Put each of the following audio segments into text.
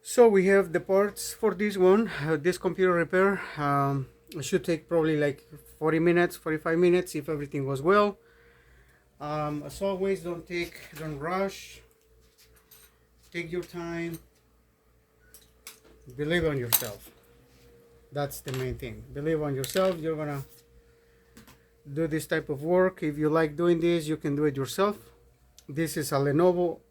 So we have the parts for this one, this computer repair. It should take probably like 40 minutes, 45 minutes if everything goes well. As always, don't rush. Take your time. Believe on yourself. That's the main thing. Believe on yourself. You're gonna do this type of work. If you like doing this, you can do it yourself. This is a Lenovo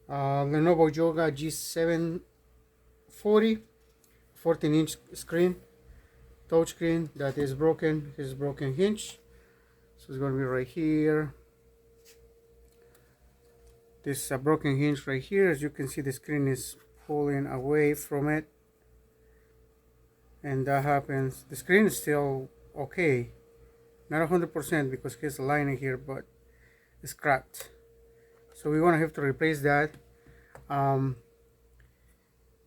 Lenovo Yoga G740 14-inch screen, touchscreen that is broken. This is broken hinge, so it's going to be right here. This is a broken hinge right here. As you can see, the screen is pulling away from it, and that happens. The screen is still okay, not 100% because here's a lining here, but it's cracked. So we're gonna have to replace that.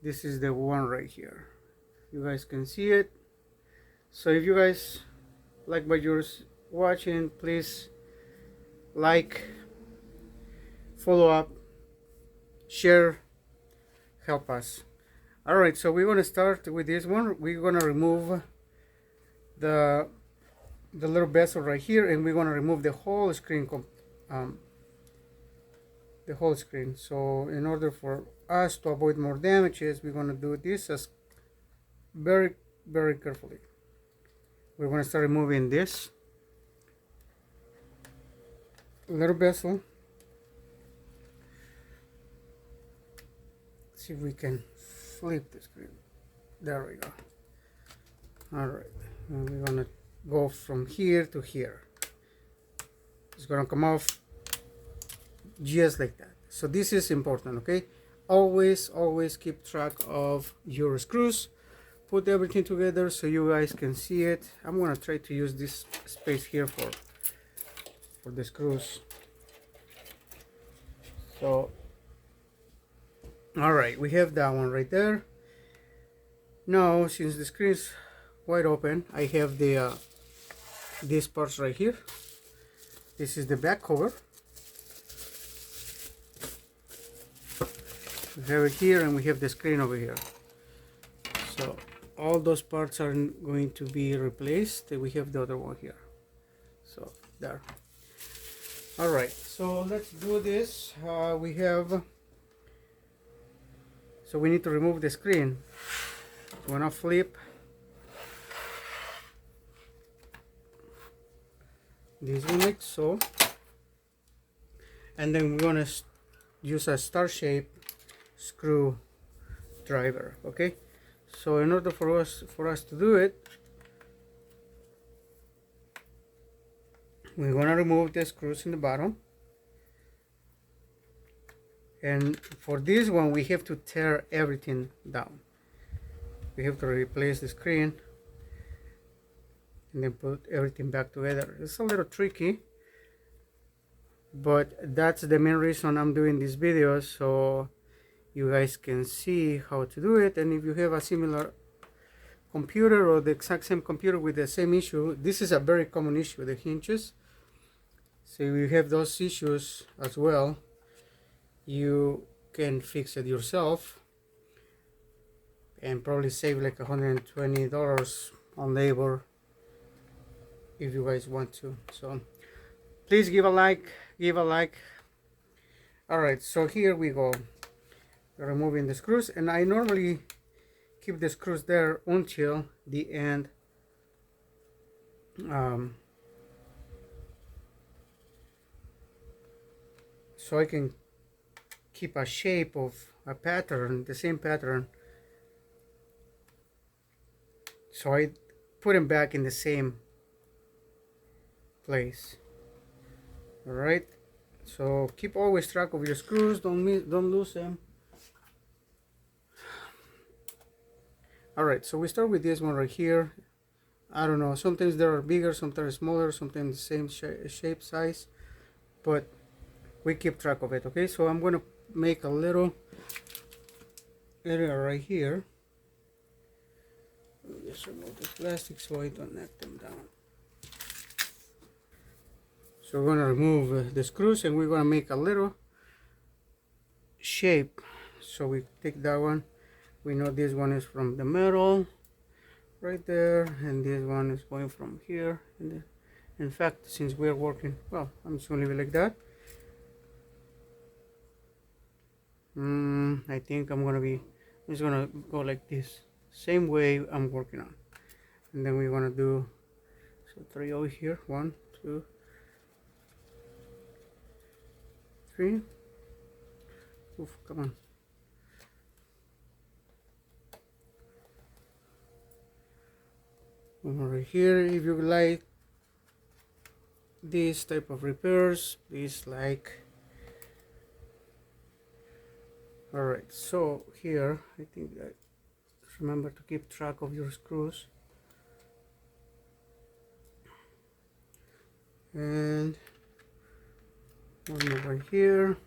This is the one right here. You guys can see it. So if you guys like what you're watching, please like, follow up, share, help us. All right, so we're gonna start with this one. We're gonna remove the little bezel right here, and we're gonna remove the whole screen. The whole screen. So in order for us to avoid more damages, we're going to do this as very carefully. We're going to start removing this little bezel. Let's see if we can flip the screen. There we go. All right, and we're going to go from here to here. It's going to come off just like that. So this is important, okay? Always keep track of your screws. Put everything together so you guys can see it. I'm gonna try to use this space here for the screws. So all right, we have that one right there. Now, since the screen is wide open, I have the these parts right here. This is the back cover. We have it here, and we have the screen over here. So all those parts are going to be replaced. We have the other one here. So there. All right, so let's do this. So we need to remove the screen. We're gonna flip this one like so, and then we're gonna use a star shape screw driver. Okay, so in order for us to do it, we're gonna remove the screws in the bottom, and for this one we have to tear everything down. We have to replace the screen and then put everything back together. It's a little tricky, but that's the main reason I'm doing this video, so you guys can see how to do it. And if you have a similar computer or the exact same computer with the same issue, this is a very common issue, the hinges. So if you have those issues as well, you can fix it yourself and probably save like $120 on labor if you guys want to. So please give a like. All right, so here we go. Removing the screws, and I normally keep the screws there until the end, so I can keep a shape of a pattern, the same pattern, so I put them back in the same place. All right, so keep always track of your screws. Don't lose them. All right, so we start with this one right here. I don't know, sometimes they are bigger, sometimes smaller, sometimes the same shape, size, but we keep track of it. Okay, so I'm going to make a little area right here. Let me just remove the plastic so I don't knock them down. So we're going to remove the screws, and we're going to make a little shape So we take that one. We know this one is from the metal right there, and this one is going from here. And in fact, since we're working, well, I'm just gonna leave it like that. I think I'm just gonna go like this, same way I'm working on. And then we're gonna do, so 3 over here, 1, 2, 3. Oof, come on. Over here. If you like this type of repairs, please like. Alright, so here I think that remember to keep track of your screws, and one more right here,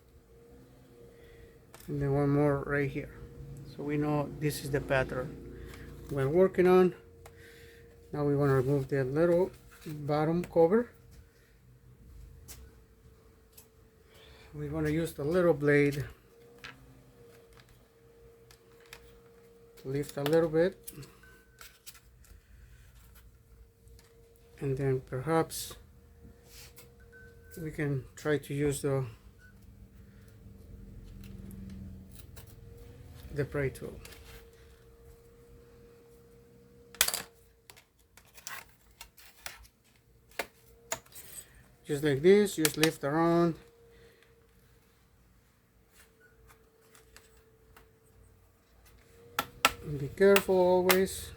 and then one more right here, so we know this is the pattern we're working on. Now we want to remove the little bottom cover. We're going to use the little blade to lift a little bit, and then perhaps we can try to use the pry tool. Just like this, just lift around. And be careful always,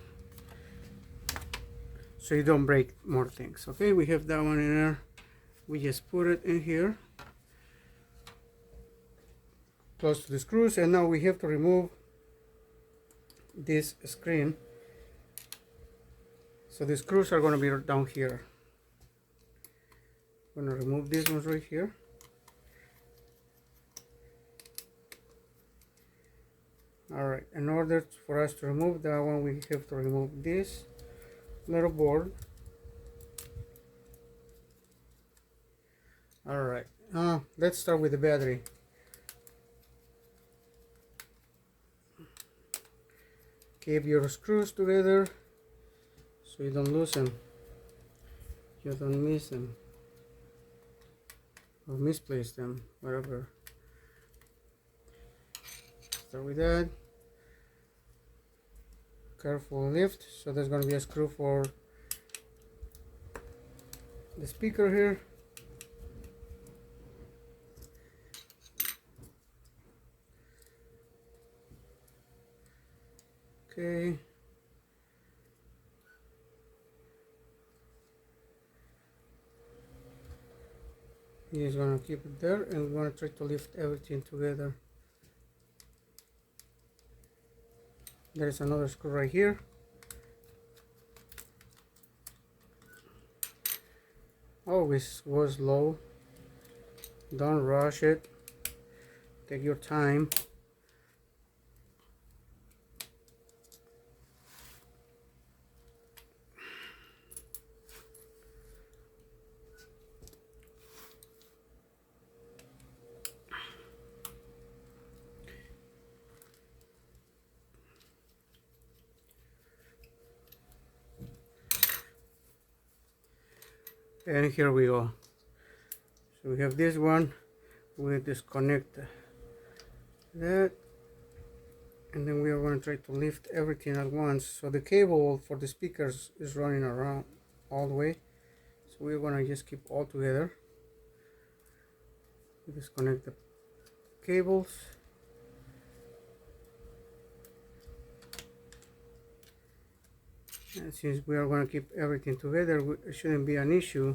so you don't break more things. Okay, we have that one in there. We just put it in here, close to the screws, and now we have to remove this screen. So the screws are going to be down here. I'm going to remove these ones right here. Alright, in order for us to remove that one, we have to remove this little board. Alright, let's start with the battery. Keep your screws together so you don't lose them, you don't miss them or misplace them, whatever. Start with that. Careful lift. So there's going to be a screw for the speaker here. Okay. He's going to keep it there, and we're going to try to lift everything together. There's another screw right here. Always go slow. Don't rush it. Take your time. And here we go. So we have this one. We disconnect that, and then we are going to try to lift everything at once. So the cable for the speakers is running around all the way, so we're going to just keep all together. We disconnect the cables. And since we are going to keep everything together, it shouldn't be an issue.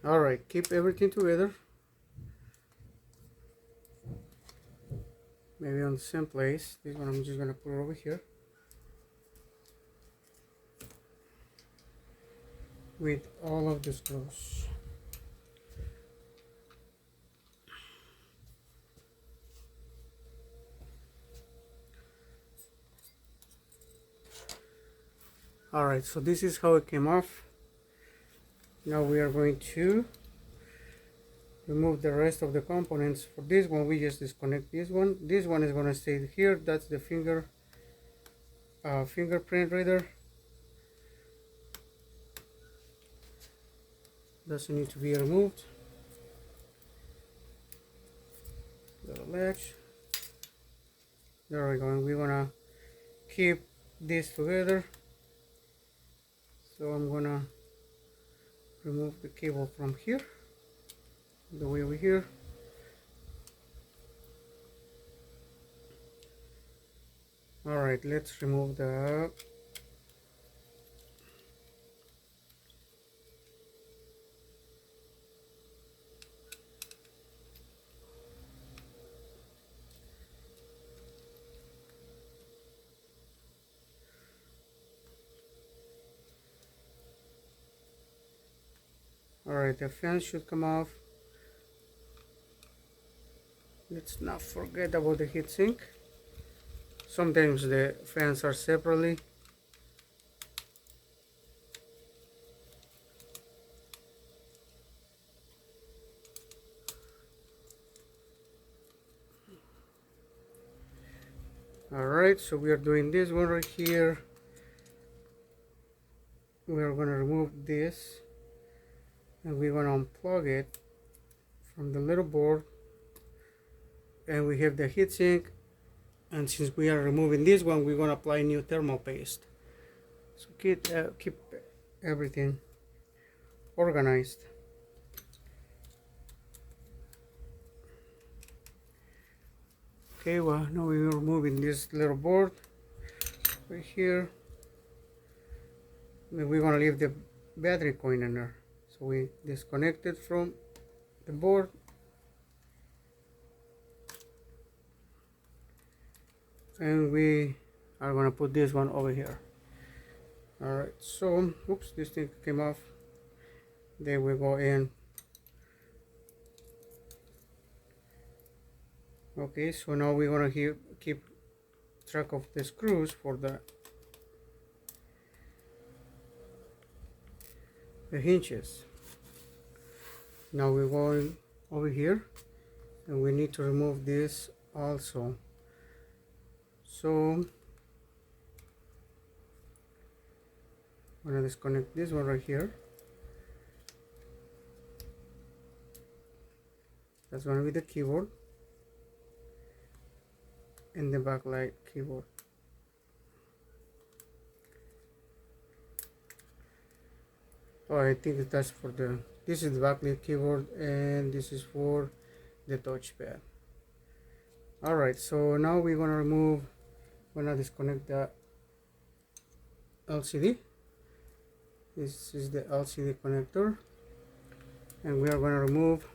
Alright, keep everything together. Maybe on the same place. This one I'm just going to put it over here. With all of the screws. Alright, so this is how it came off. Now we are going to remove the rest of the components. For this one, we just disconnect this one. This one is going to stay here. That's the fingerprint reader. Doesn't need to be removed. Little latch. There we go. And we're gonna keep this together. So I'm gonna remove the cable from here, the way over here. Alright, let's remove the Alright, the fan should come off. Let's not forget about the heatsink. Sometimes the fans are separately. Alright, so we are doing this one right here. We are going to remove this and we're going to unplug it from the little board, and we have the heatsink, and since we are removing this one, we're going to apply new thermal paste. So keep everything organized. Okay, well, now we're removing this little board right here. Then we're going to leave the battery coin in there. So we disconnect it from the board. And we are going to put this one over here. Alright, so, oops, this thing came off. Then we go in. Okay, so now we're going to keep track of the screws for the hinges. Now we're going over here and we need to remove this also. So I'm going to disconnect this one right here. That's going to be the keyboard and the backlight keyboard. Oh, I think that's for the, this is the backlight keyboard and this is for the touchpad. Alright, so now we're going to remove, we're going to disconnect the LCD. This is the LCD connector, and we are going to remove,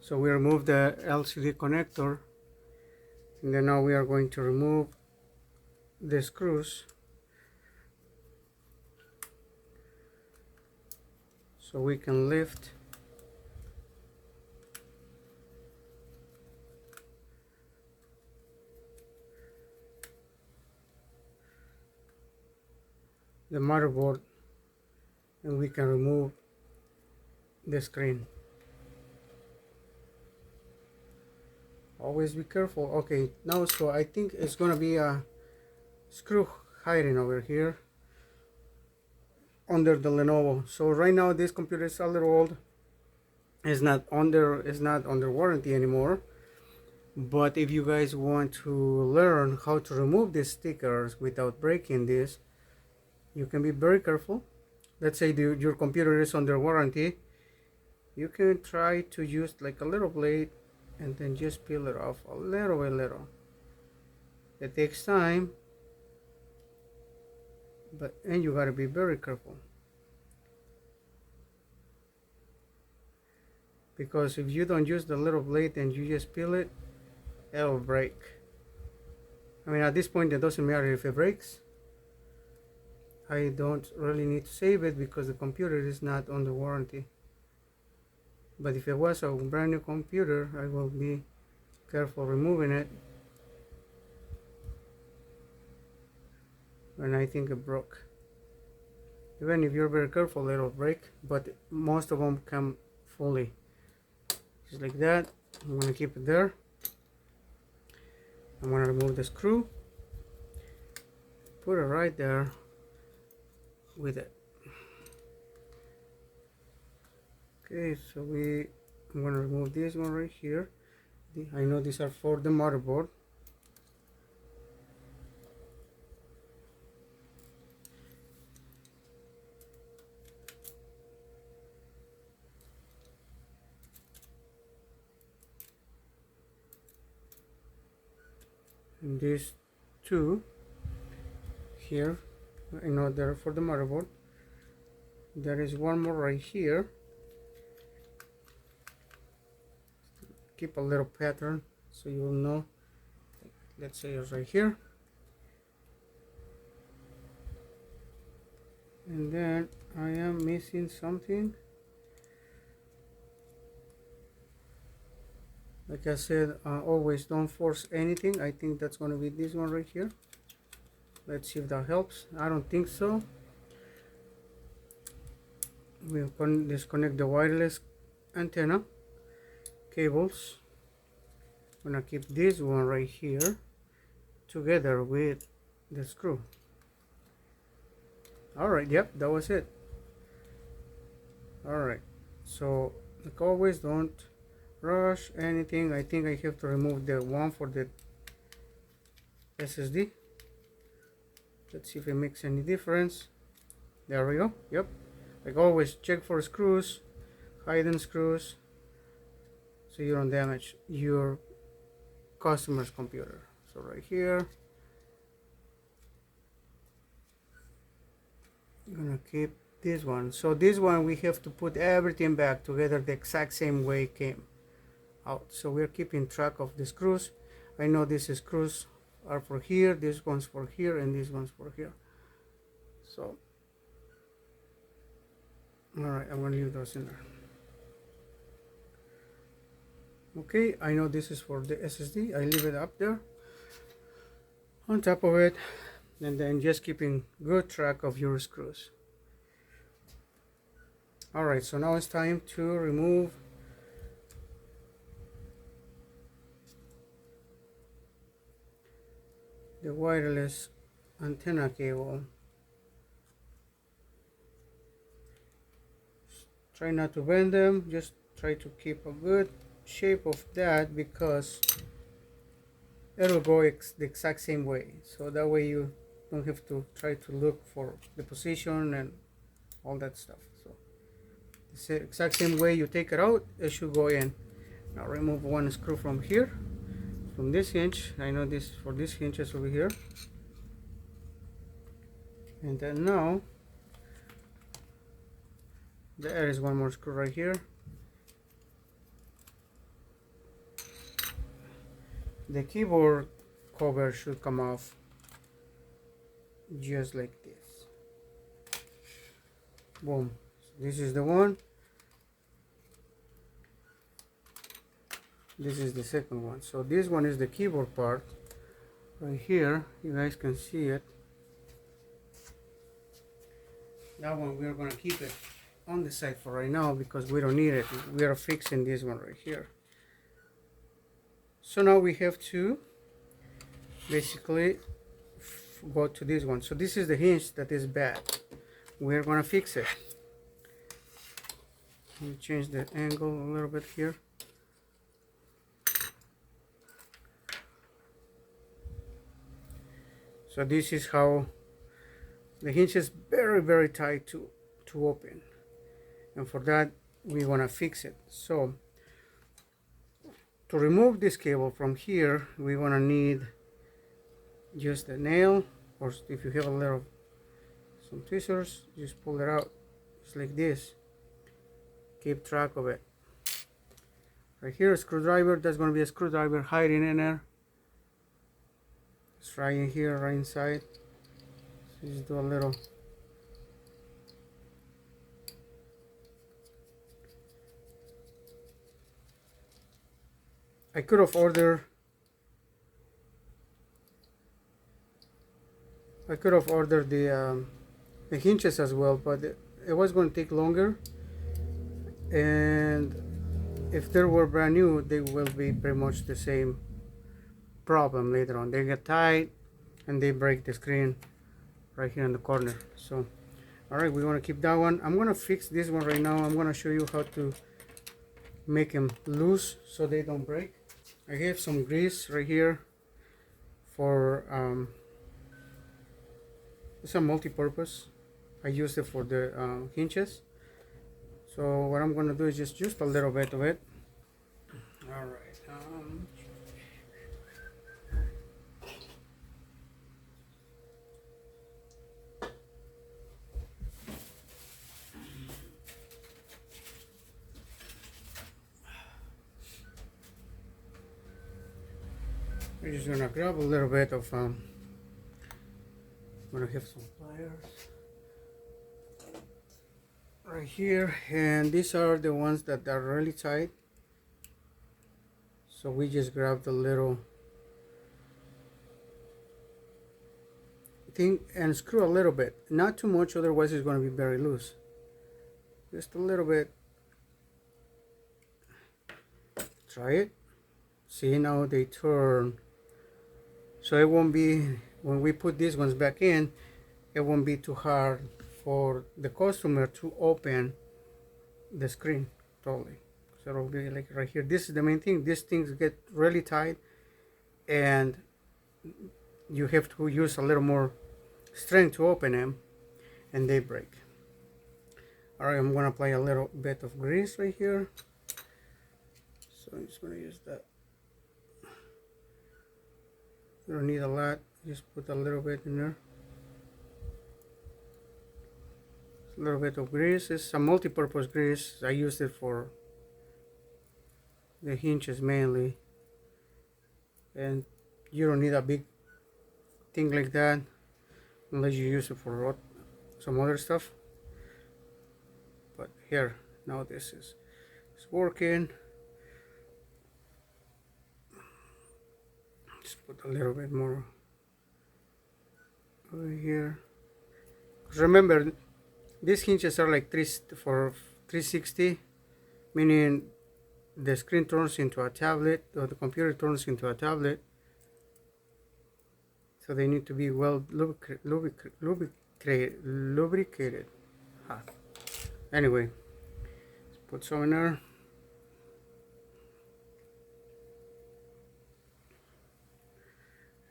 so we remove the LCD connector, and then now we are going to remove the screws so we can lift the motherboard, and we can remove the screen. Always be careful. Okay, now so I think it's gonna be a screw hiding over here under the Lenovo. So right now this computer is a little old. It's not under warranty anymore. But if you guys want to learn how to remove these stickers without breaking this, you can be very careful. Let's say your computer is under warranty. You can try to use like a little blade and then just peel it off a little by little. It takes time, and you gotta be very careful, because if you don't use the little blade and you just peel it, it'll break. I mean, at this point it doesn't matter if it breaks. I don't really need to save it because the computer is not under warranty. But if it was a brand new computer, I will be careful removing it. and I think it broke. Even if you're very careful, it'll break, but most of them come fully. Just like that. I'm gonna keep it there. I'm gonna remove the screw, put it right there with it. Okay, so I'm gonna remove this one right here. I know these are for the motherboard. And these two here, I know they're for the motherboard. There is one more right here. Keep a little pattern so you will know. Let's say it's right here. And then I am missing something. Like I said, always don't force anything. I think that's going to be this one right here. Let's see if that helps. I don't think so. We'll disconnect the wireless antenna cables. I'm gonna keep this one right here together with the screw. Alright, yep, that was it. Alright, so like always, don't rush anything. I think I have to remove the one for the SSD. Let's see if it makes any difference. There we go. Yep, like always, check for screws, hidden screws, so you don't damage your customer's computer. So right here, I'm gonna keep this one. So this one we have to put everything back together the exact same way it came out. So we're keeping track of the screws. I know these screws are for here, this one's for here, and this one's for here. So alright, I'm gonna leave those in there. Okay, I know this is for the SSD. I leave it up there on top of it, and then just keeping good track of your screws. Alright, so now it's time to remove the wireless antenna cable. Try not to bend them, just try to keep a good shape of that, because it'll go the exact same way, so that way you don't have to try to look for the position and all that stuff. So the exact same way you take it out, it should go in. Now remove one screw from here, from this hinge. I know this for this hinge is over here, and then now there is one more screw right here. The keyboard cover should come off just like this. Boom. So this is the one. This is the second one. So this one is the keyboard part right here. You guys can see it. That one we're gonna keep it on the side for right now because we don't need it. We are fixing this one right here. So now we have to basically go to this one. So this is the hinge that is bad. We're gonna fix it. Let me change the angle a little bit here. So this is how the hinge is very tight to open, and for that we want to fix it. So to remove this cable from here, we want to need just a nail, or if you have some tweezers, just pull it out just like this. Keep track of it. Right here, a screwdriver. There's going to be a screwdriver hiding in there. It's right in here, right inside. So just do a little. I could have ordered I could have ordered the hinges as well, but it was going to take longer, and if they were brand new, they will be pretty much the same problem later on. They get tight and they break the screen right here in the corner. So all right, we want to keep that one. I'm going to fix this one right now. I'm going to show you how to make them loose so they don't break. I have some grease right here for it's a multi-purpose. I use it for the hinges. So what I'm going to do is just a little bit of it. All right. We're just gonna grab a little bit of I'm gonna have some pliers right here, and these are the ones that are really tight. So we just grab the little thing and screw a little bit, not too much, otherwise it's going to be very loose. Just a little bit. Try it. See, now they turn, so it won't be, when we put these ones back in, it won't be too hard for the customer to open the screen totally. So it'll be like right here. This is the main thing. These things get really tight and you have to use a little more strength to open them and they break. All right, I'm going to apply a little bit of grease right here. So I'm just going to use that. You don't need a lot, just put a little bit in there. A little bit of grease. It's a multi-purpose grease. I use it for the hinges mainly, and you don't need a big thing like that unless you use it for some other stuff. But here, now this is working. Just put a little bit more over here. Remember, these hinges are like 360, meaning the screen turns into a tablet, or the computer turns into a tablet. So they need to be well lubricated. Anyway, let's put some in there.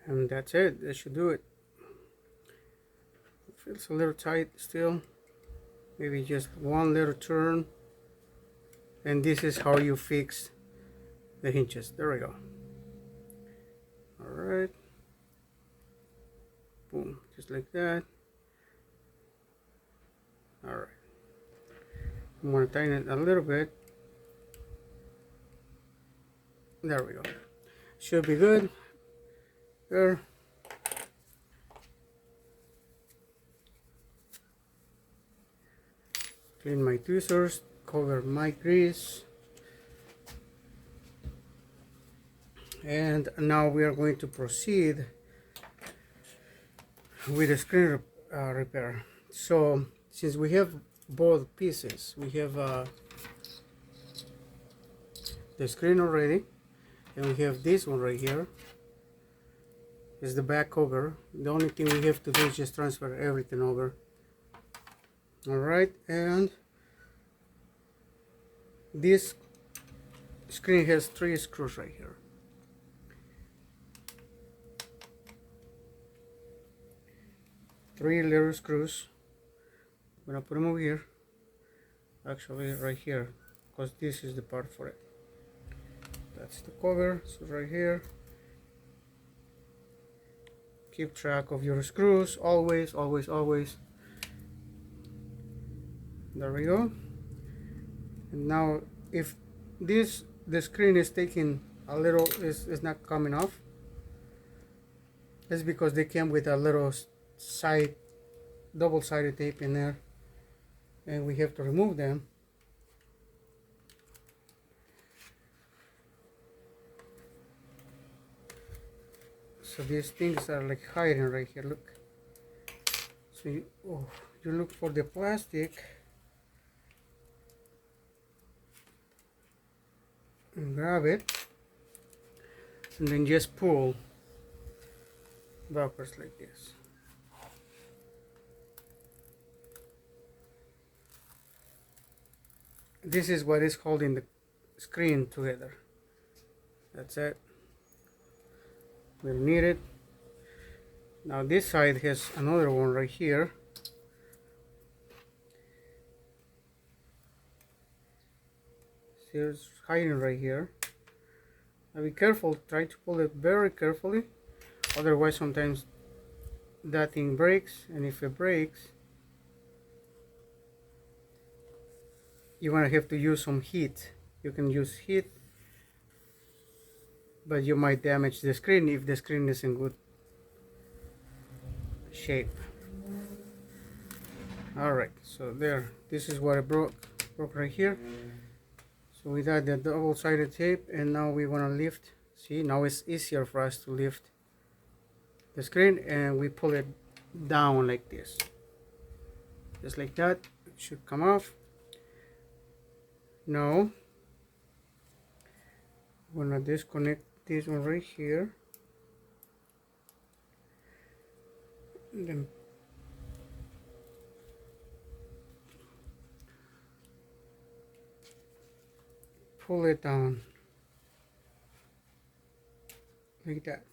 And that's it. That should do it. It feels a little tight still. Maybe just one little turn. And this is how you fix the hinges. There we go. Alright. Boom. Just like that. Alright. I'm going to tighten it a little bit. There we go. Should be good. There. Clean my tweezers, cover my grease, and now we are going to proceed with the screen repair. So since we have both pieces, we have the screen already, and we have this one right here. Is the back cover. The only thing we have to do is just transfer everything over. Alright, and this screen has 3 screws right here. Three little screws. I'm gonna put them over here. Actually, right here, because this is the part for it. That's the cover. So right here. Keep track of your screws, always, always, always. There we go. And now, if the screen is taking a little, is not coming off, it's because they came with a little side, double-sided tape in there, and we have to remove them. So these things are like hiding right here, look. So you look for the plastic and grab it, and then just pull backwards like this. This is what is holding the screen together. That's it. We'll need it. Now this side has another one right here. See, it's hiding right here. Now be careful, try to pull it very carefully, otherwise sometimes that thing breaks, and if it breaks you're gonna have to use some heat. You can use heat, but you might damage the screen if the screen is in good shape. Alright, so there, this is what I broke right here. So we got the double-sided tape, and now we want to lift. See, now it's easier for us to lift the screen, and we pull it down like this, just like that. It should come off. Now I'm gonna disconnect this one right here, and then pull it down like that.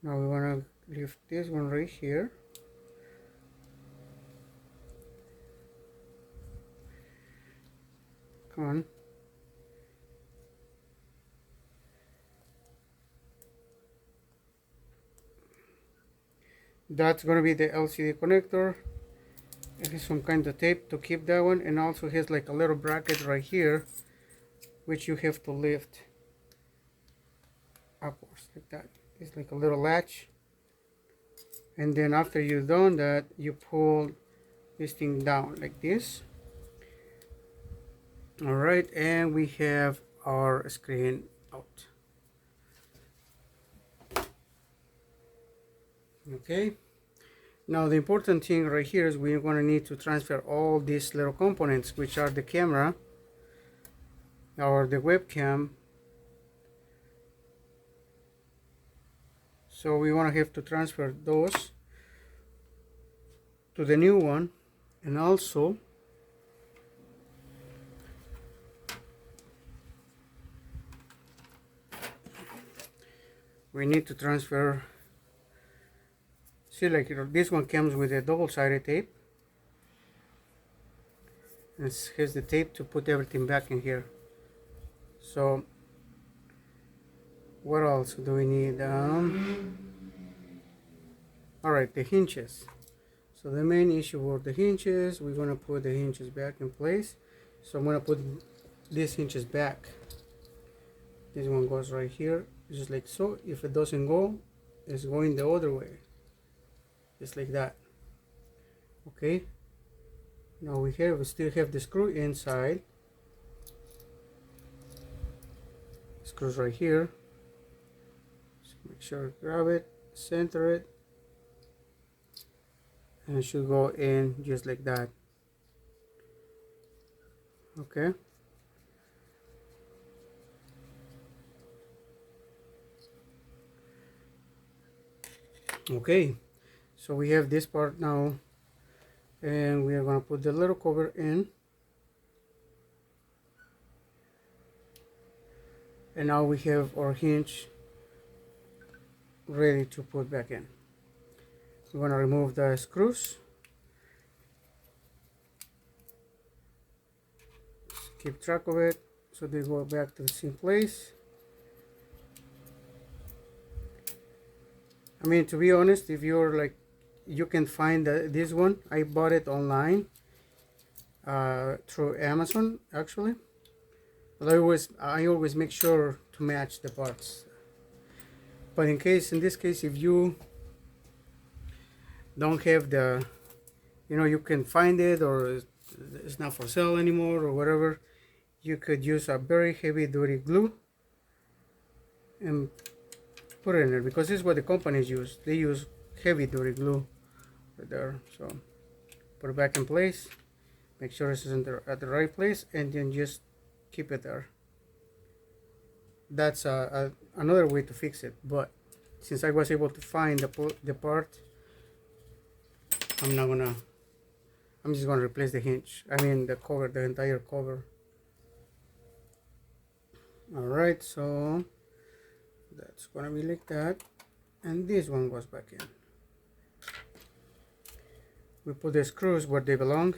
Now we want to lift this one right here. Come on. That's going to be the LCD connector. It has some kind of tape to keep that one, and also has like a little bracket right here which you have to lift upwards like that. It's like a little latch, and then after you've done that, you pull this thing down like this. Alright, and we have our screen out. Okay, now the important thing right here is we're going to need to transfer all these little components, which are the camera or the webcam. So we want to have to transfer those to the new one, and also we need to transfer, see, like this one comes with a double-sided tape, and it has the tape to put everything back in here. So what else do we need? Alright, the hinges. So the main issue were the hinges. We're going to put the hinges back in place. So I'm going to put these hinges back. This one goes right here, just like so. If it doesn't go, it's going the other way, just like that. Okay, now we still have the screw inside. Screws right here. So make sure, grab it, center it, and it should go in just like that. Okay, okay, so we have this part now, and we are going to put the little cover in, and now we have our hinge ready to put back in. We're going to remove the screws. Just keep track of it so they go back to the same place. I mean, to be honest, if you're like, you can find this one. I bought it online through Amazon actually, but I always make sure to match the parts. But in this case, if you don't have the, you can find it, or it's not for sale anymore or whatever, you could use a very heavy duty glue and put it in there, because this is what the companies use. They use heavy duty glue right there. So put it back in place, make sure this is at the right place, and then just keep it there. That's another way to fix it, but since I was able to find the part, I'm just gonna replace the hinge, I mean the cover, the entire cover. Alright, so that's gonna be like that, and this one goes back in. We put the screws where they belong.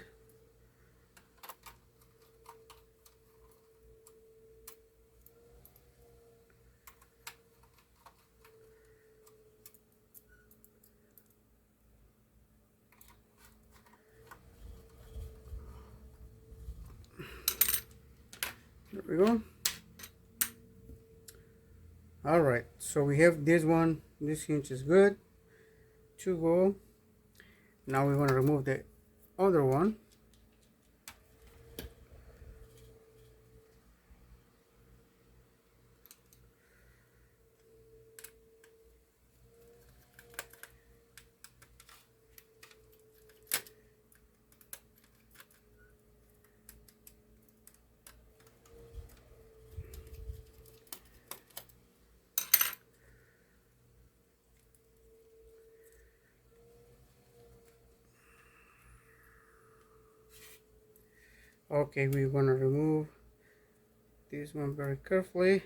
There we go. Alright, so we have this one. This hinge is good to go. Now we want to remove the other one. Okay, we're gonna remove this one very carefully.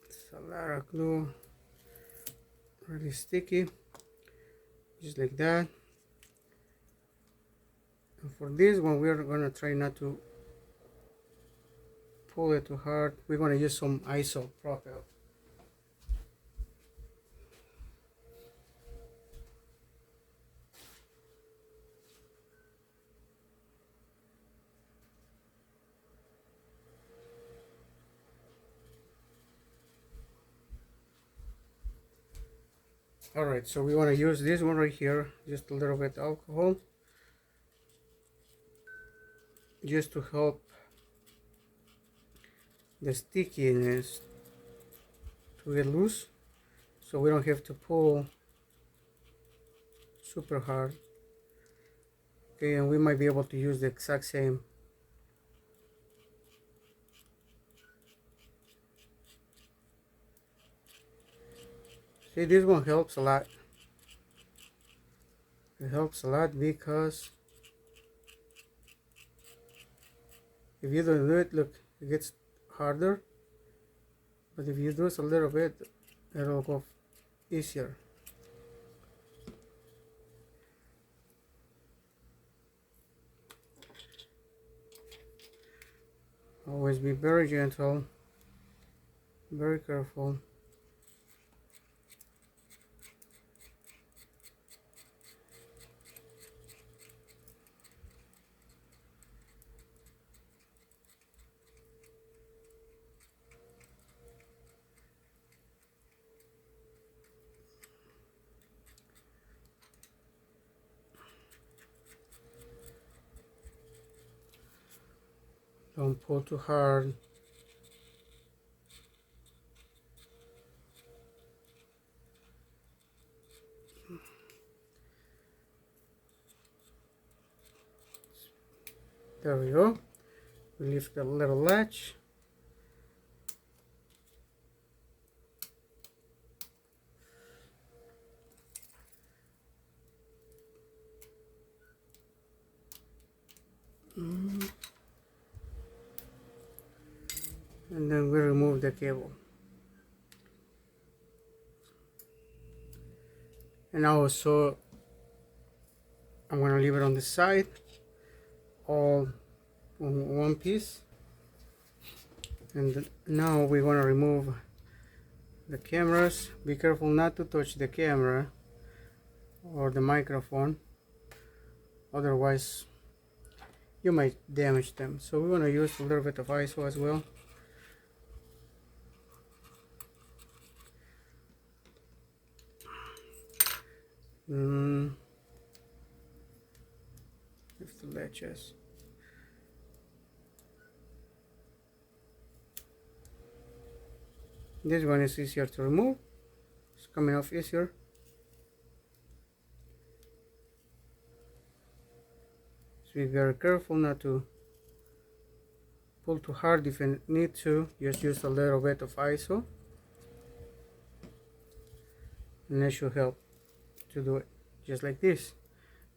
It's a lot of glue, really sticky, just like that. And for this one, we're gonna try not to pull it too hard. We're gonna use some isopropyl. Alright, so we want to use this one right here, just a little bit alcohol, just to help the stickiness to get loose, so we don't have to pull super hard. Okay, and we might be able to use the exact same. See, this one helps a lot. It helps a lot because if you don't do it, look, it gets harder. But if you do it a little bit, it'll go easier. Always be very gentle, very careful. Don't pull too hard. There we go. We lift the little latch. And then we remove the cable. And also, I'm going to leave it on the side, all on one piece. And now we're going to remove the cameras. Be careful not to touch the camera or the microphone, otherwise you might damage them. So we're going to use a little bit of ISO as well. Lift the latches. This one is easier to remove. It's coming off easier. So be very careful not to pull too hard. If you need to, just use a little bit of ISO, and that should help to do it just like this.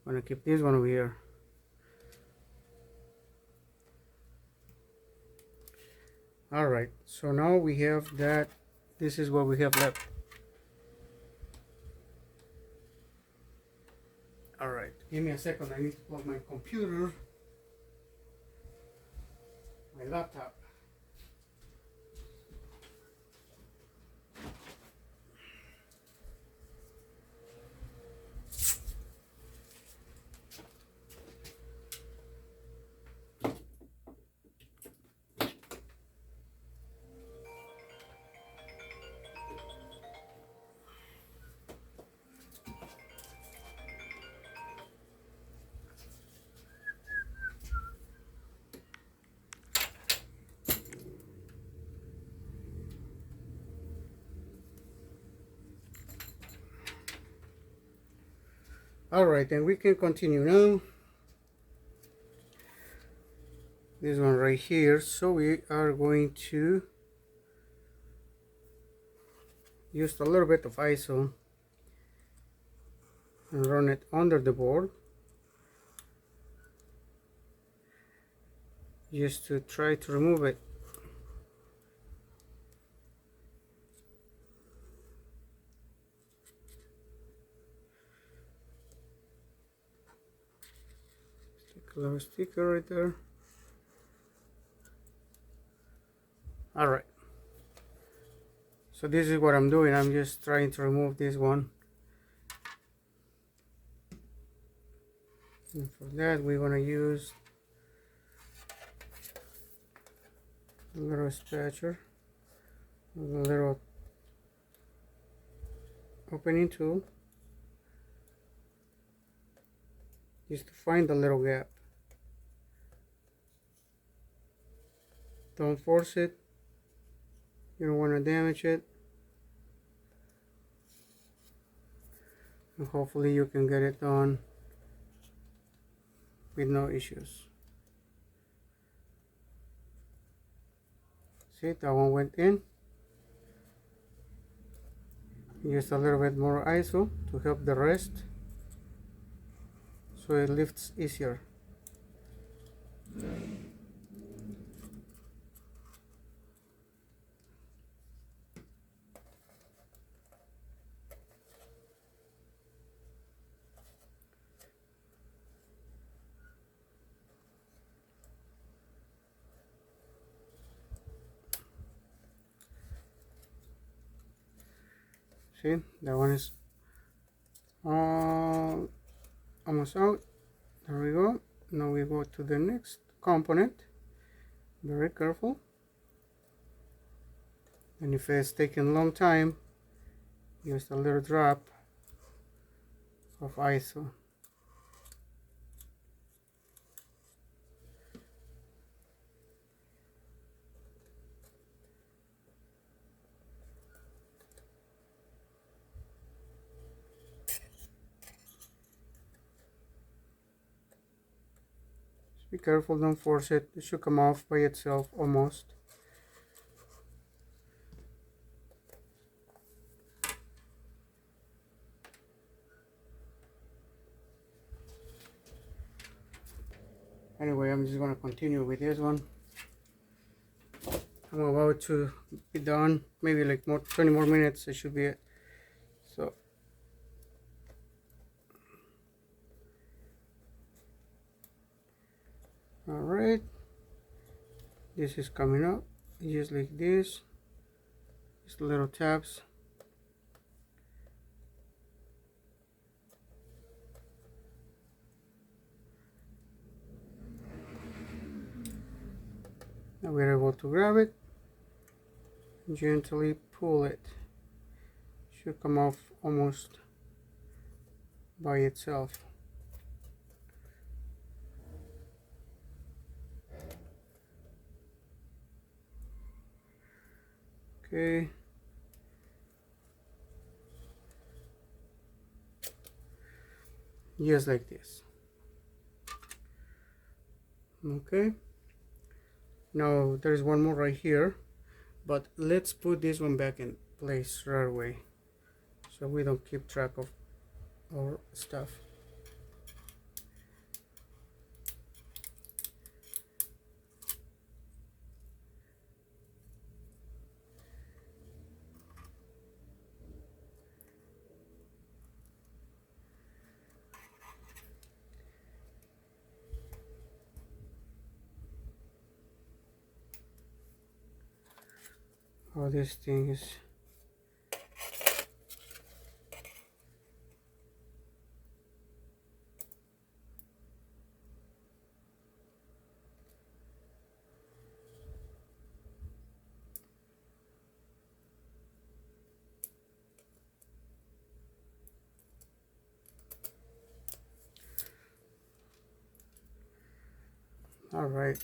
I'm gonna keep this one over here. Alright, so now we have that. This is what we have left. Alright, give me a second. I need to plug my computer, my laptop. Alright, then we can continue now. This one right here. So we are going to use a little bit of ISO and run it under the board just to try to remove it. Stick a little sticker right there. Alright, so this is what I'm doing. I'm just trying to remove this one, and for that we're going to use a little spatula, a little opening tool, just to find the little gap. Don't force it. You don't want to damage it, and hopefully you can get it done with no issues. See, that one went in. Use a little bit more ISO to help the rest, so it lifts easier. See, that one is almost out. There we go. Now we go to the next component. Very careful. And if it's taking a long time, use a little drop of ISO. Be careful, don't force it. It should come off by itself almost. Anyway, I'm just going to continue with this one. I'm about to be done. Maybe like 20 more minutes, it should be it. So alright, this is coming up just like this, just little taps. Now we're able to grab it, gently pull it. Should come off almost by itself. Okay, just like this. Okay, now there's one more right here, but let's put this one back in place right away so we don't keep track of our stuff. Oh, this thing is all right.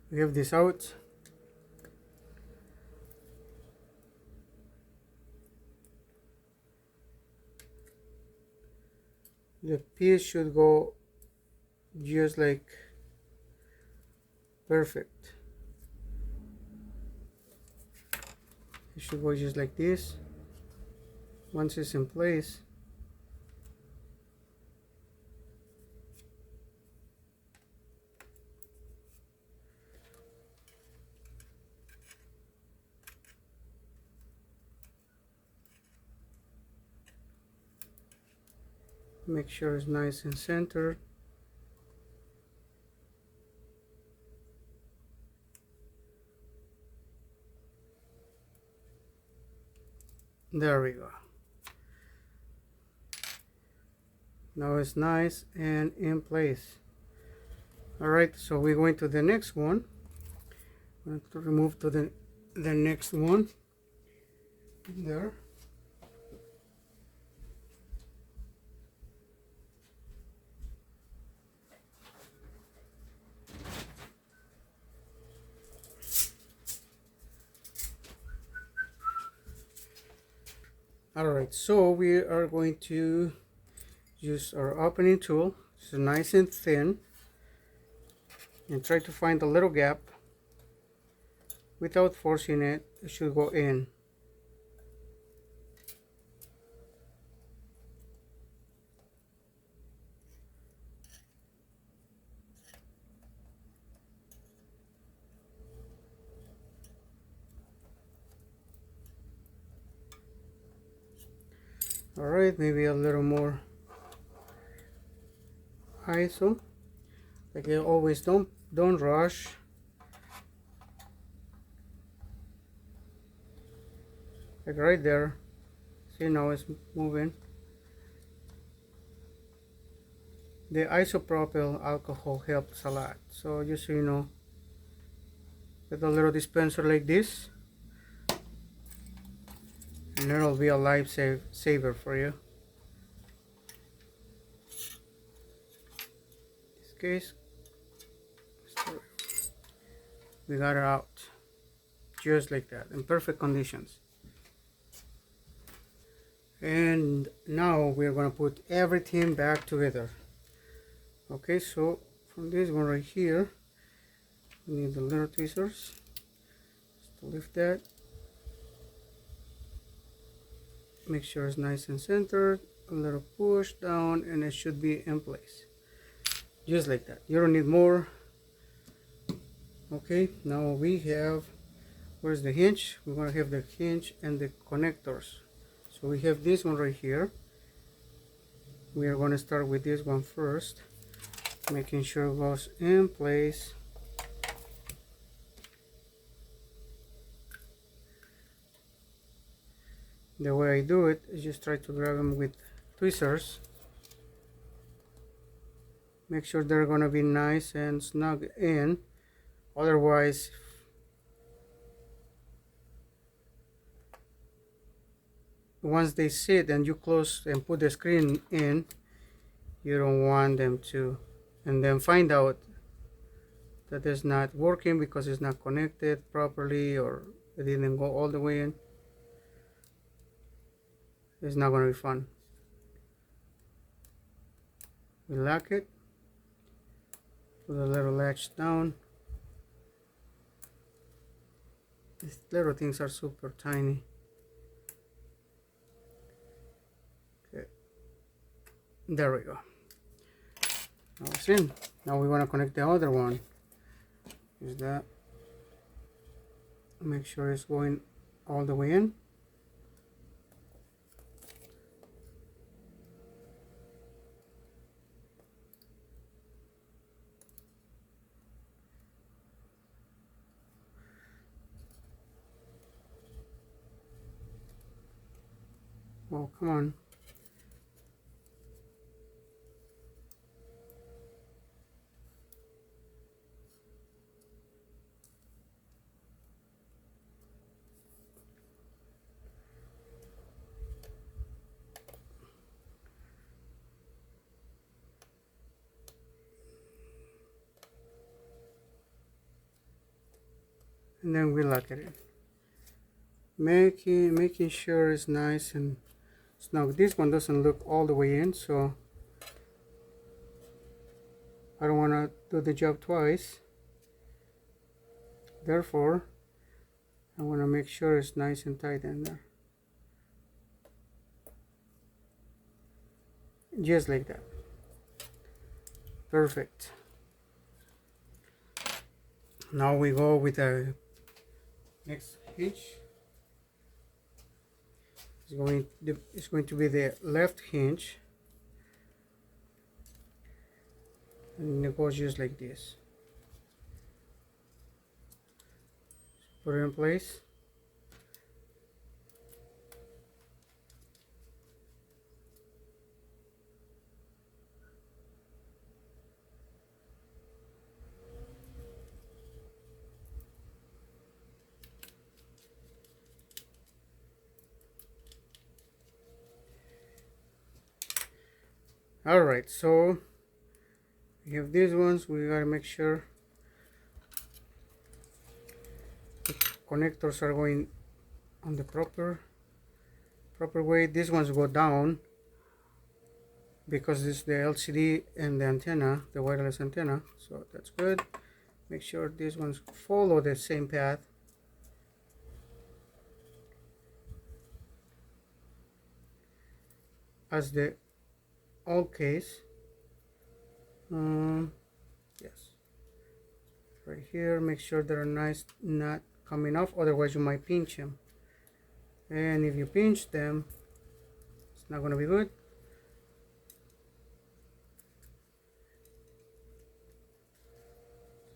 We have this out. The piece should go just like perfect. It should go just like this. Once it's in place, make sure it's nice and centered. There we go. Now it's nice and in place. All right, so we're going to the next one. I'm going to remove to the next one there. All right, so we are going to use our opening tool. It's nice and thin, and try to find a little gap without forcing it. It should go in. All right, maybe a little more ISO. Like I always, don't rush. Like right there. See, now it's moving. The isopropyl alcohol helps a lot. So just so you know, with a little dispenser like this, and it'll be a lifesaver for you. In this case, we got it out just like that in perfect conditions. And now we're gonna put everything back together. Okay, so from this one right here, we need the little tweezers just to lift that. Make sure it's nice and centered. A little push down, and it should be in place. Just like that. You don't need more. Okay, now we have, where's the hinge? We're gonna have the hinge and the connectors. So we have this one right here. We are gonna start with this one first, making sure it goes in place. The way I do it is just try to grab them with tweezers. Make sure they're gonna be nice and snug in. Otherwise, once they sit and you close and put the screen in, you don't want them to, and then find out that it's not working because it's not connected properly or it didn't go all the way in. It's not going to be fun. we lock it, put the little latch down. These little things are super tiny. Okay, there we go. Now it's in. Now we want to connect the other one. Is that? Make sure it's going all the way in. Oh, come on. And then we lock it in. Making sure it's nice and snug. This one doesn't look all the way in, so I don't want to do the job twice. Therefore, I want to make sure it's nice and tight in there. Just like that. Perfect. Now we go with the next hinge. It's going to be the left hinge, and it goes just like this. Put it in place. Alright, so we have these ones. We gotta make sure the connectors are going on the proper way. These ones go down because this is the LCD and the antenna, the wireless antenna, so that's good. Make sure these ones follow the same path. As the old case. Yes, right here. Make sure they're nice, not coming off, otherwise you might pinch them, and if you pinch them, it's not going to be good.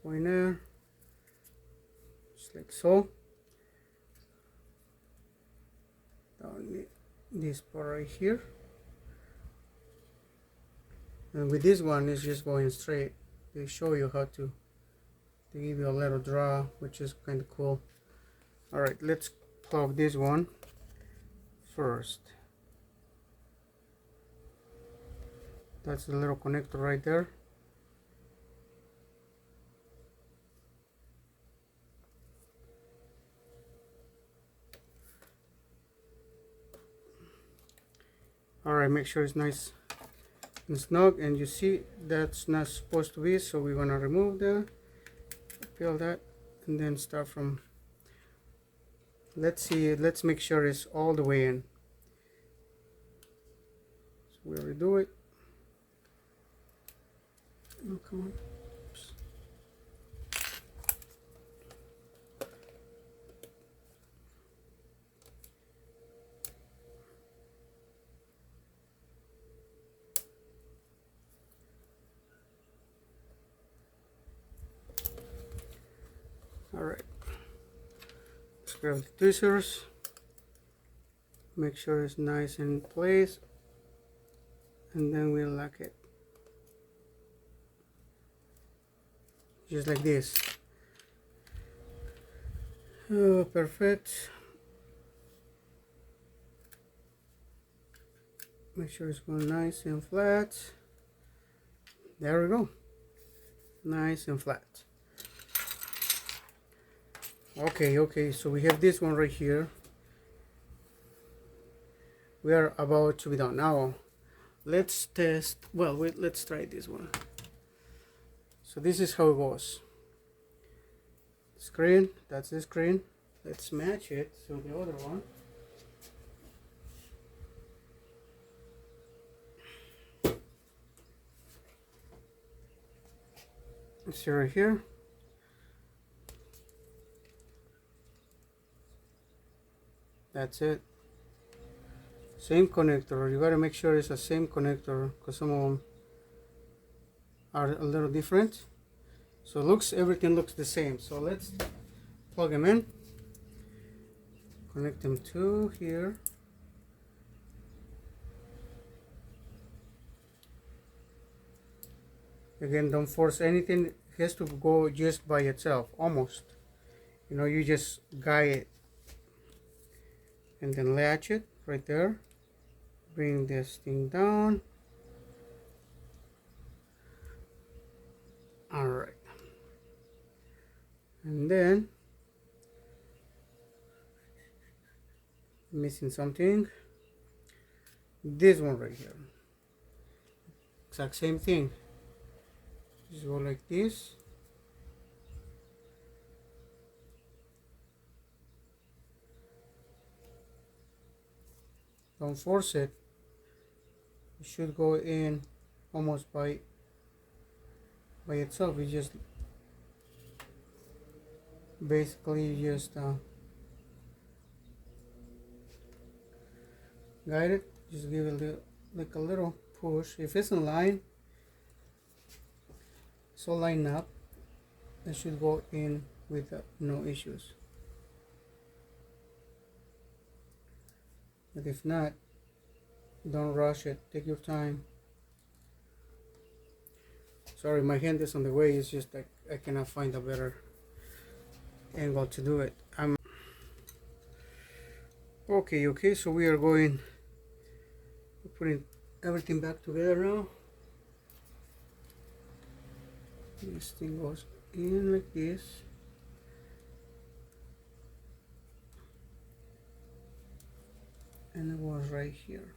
Go in there, just like so. Down this part right here. And with this one, it's just going straight. They show you how to, they give you a little draw, which is kind of cool. Alright, let's plug this one first. That's the little connector right there. Alright, make sure it's nice and snug, and you see that's not supposed to be, so we're gonna remove that, peel that, and then start from, let's make sure it's all the way in. So we'll redo it. Oh, come on. Oops. Alright, let's grab the tweezers, make sure it's nice in place, and then we'll lock it. Just like this. Oh, perfect. Make sure it's going nice and flat. There we go. Nice and flat. Okay, so we have this one right here. We are about to be done. Now let's test. Well, wait, let's try this one. So this is how it goes. Screen, that's the screen. Let's match it to the other one. See right here. That's it. Same connector. You gotta make sure it's the same connector because some of them are a little different. So everything looks the same. So let's plug them in. Connect them to here. Again, don't force anything. It has to go just by itself, almost. You know, you just guide it and then latch it right there. Bring this thing down. All right. And then, missing something. This one right here. Exact same thing. Just go like this. Don't force it. It should go in almost by itself. You just basically just guide it. Just give it like a little push. If it's in line, so line up, it should go in with no issues. But if not, don't rush it. Take your time. Sorry, my hand is on the way. It's just like I cannot find a better angle to do it. Okay. So we are going putting everything back together now. This thing goes in like this. And it was right here.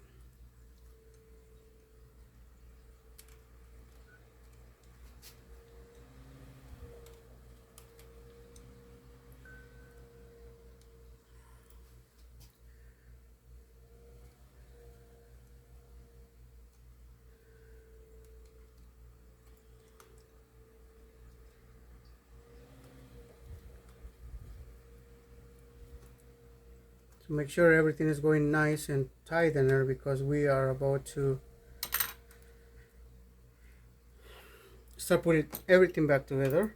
So make sure everything is going nice and tight in there because we are about to start putting everything back together.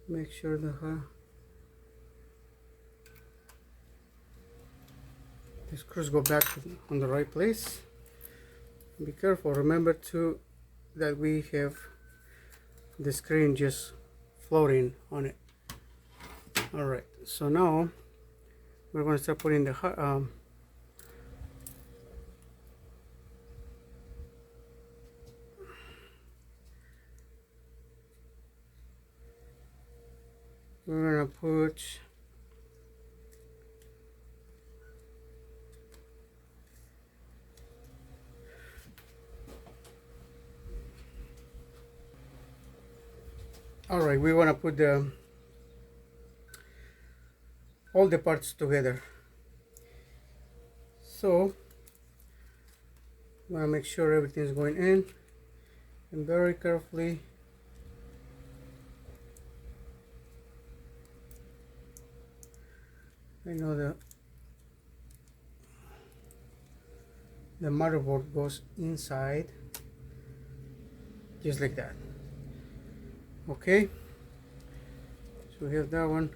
Make sure the screws go back on the right place. Be careful. Remember too that we have the screen just floating on it. All right. So now we're going to start putting the we're going to put Alright, we want to put all the parts together. So, we want to make sure everything is going in and very carefully I know the motherboard goes inside just like that. Okay, so we have that one.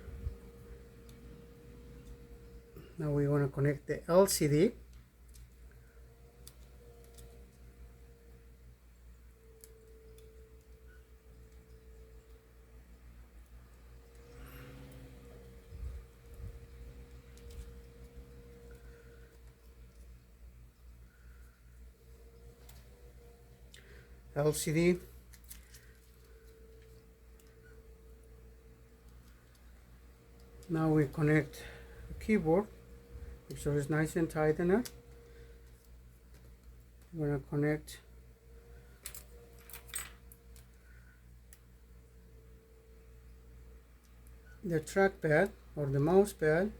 Now we want to connect the LCD. LCD. Now we connect the keyboard. Make sure it's nice and tight in it. I'm gonna connect the trackpad or the mouse pad.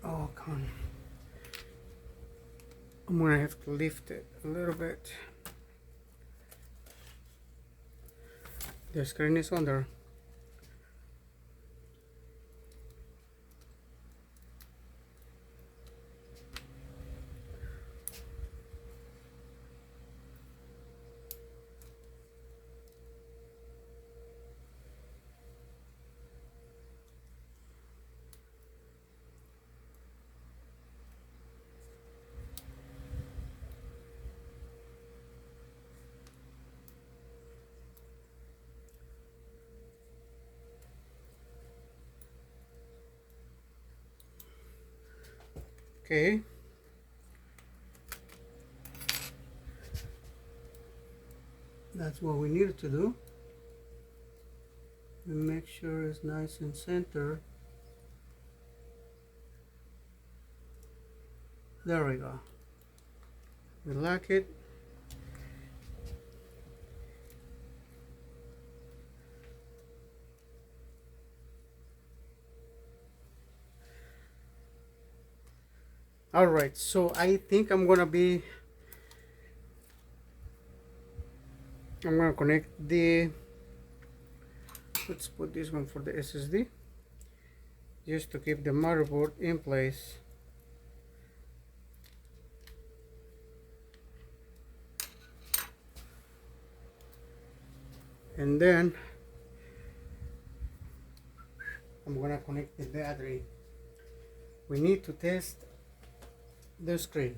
Oh, come on. I'm gonna have to lift it a little bit. The screen is under. Okay. That's what we needed to do. And make sure it's nice and center. There we go. We lock it. Alright, so I think I'm gonna connect the, let's put this one for the SSD, just to keep the motherboard in place. And then I'm gonna connect the battery. We need to test the screen.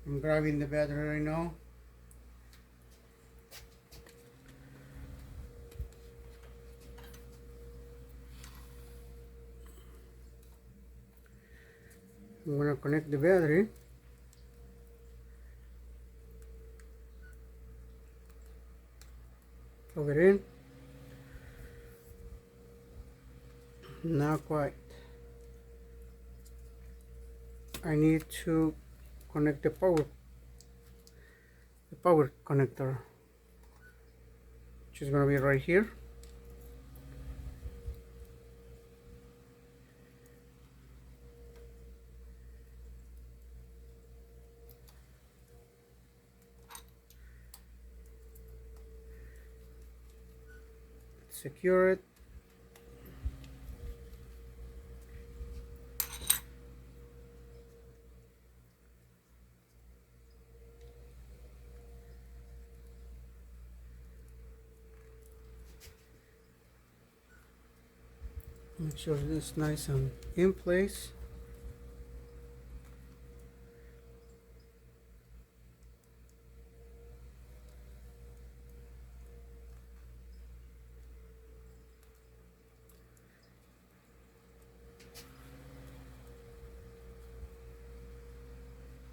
I'm grabbing the battery right now. I'm gonna connect the battery. Plug it in. Not quite. I need to connect the power connector, which is gonna be right here. Secure it. Make sure it's nice and in place.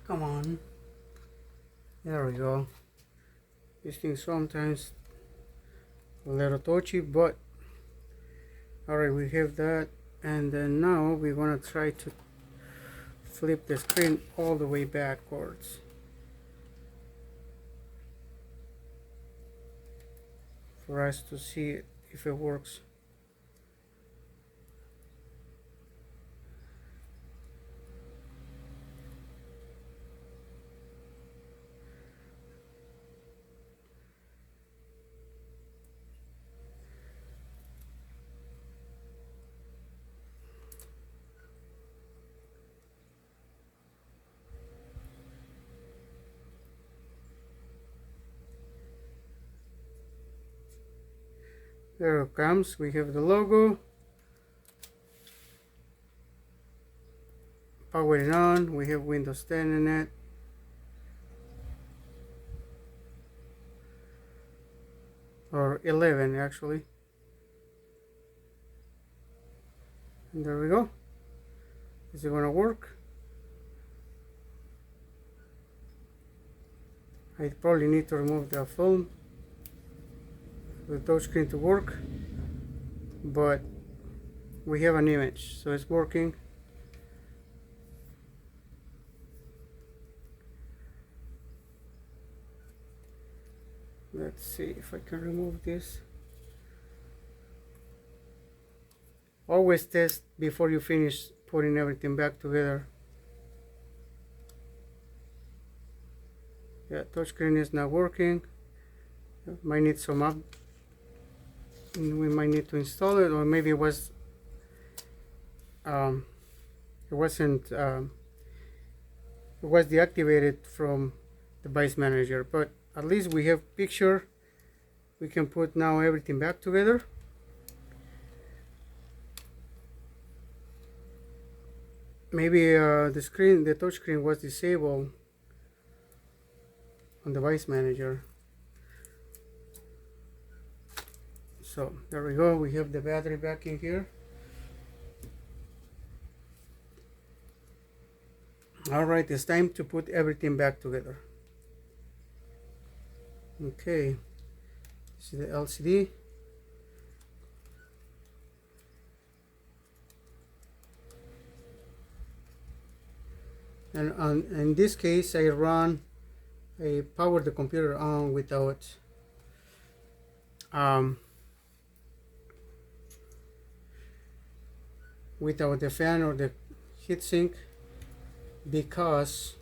Come on. There we go. This thing sometimes a little touchy, but alright, we have that. And then now we're gonna try to flip the screen all the way backwards for us to see if it works. There it comes. We have the logo. Powering on. We have Windows 10 in it. Or 11 actually. And there we go. Is it gonna work? I probably need to remove the film for the touchscreen to work, but we have an image, so it's working. Let's see if I can remove this. Always test before you finish putting everything back together. Yeah, touchscreen is not working. Might need some up. We might need to install it, or maybe it was it wasn't it was deactivated from the device manager. But at least we have picture. We can put now everything back together. Maybe the touch screen was disabled on the device manager. So there we go. We have the battery back in here. All right, it's time to put everything back together. Okay, this is the LCD. And in this case, I power the computer on without the fan or the heatsink, because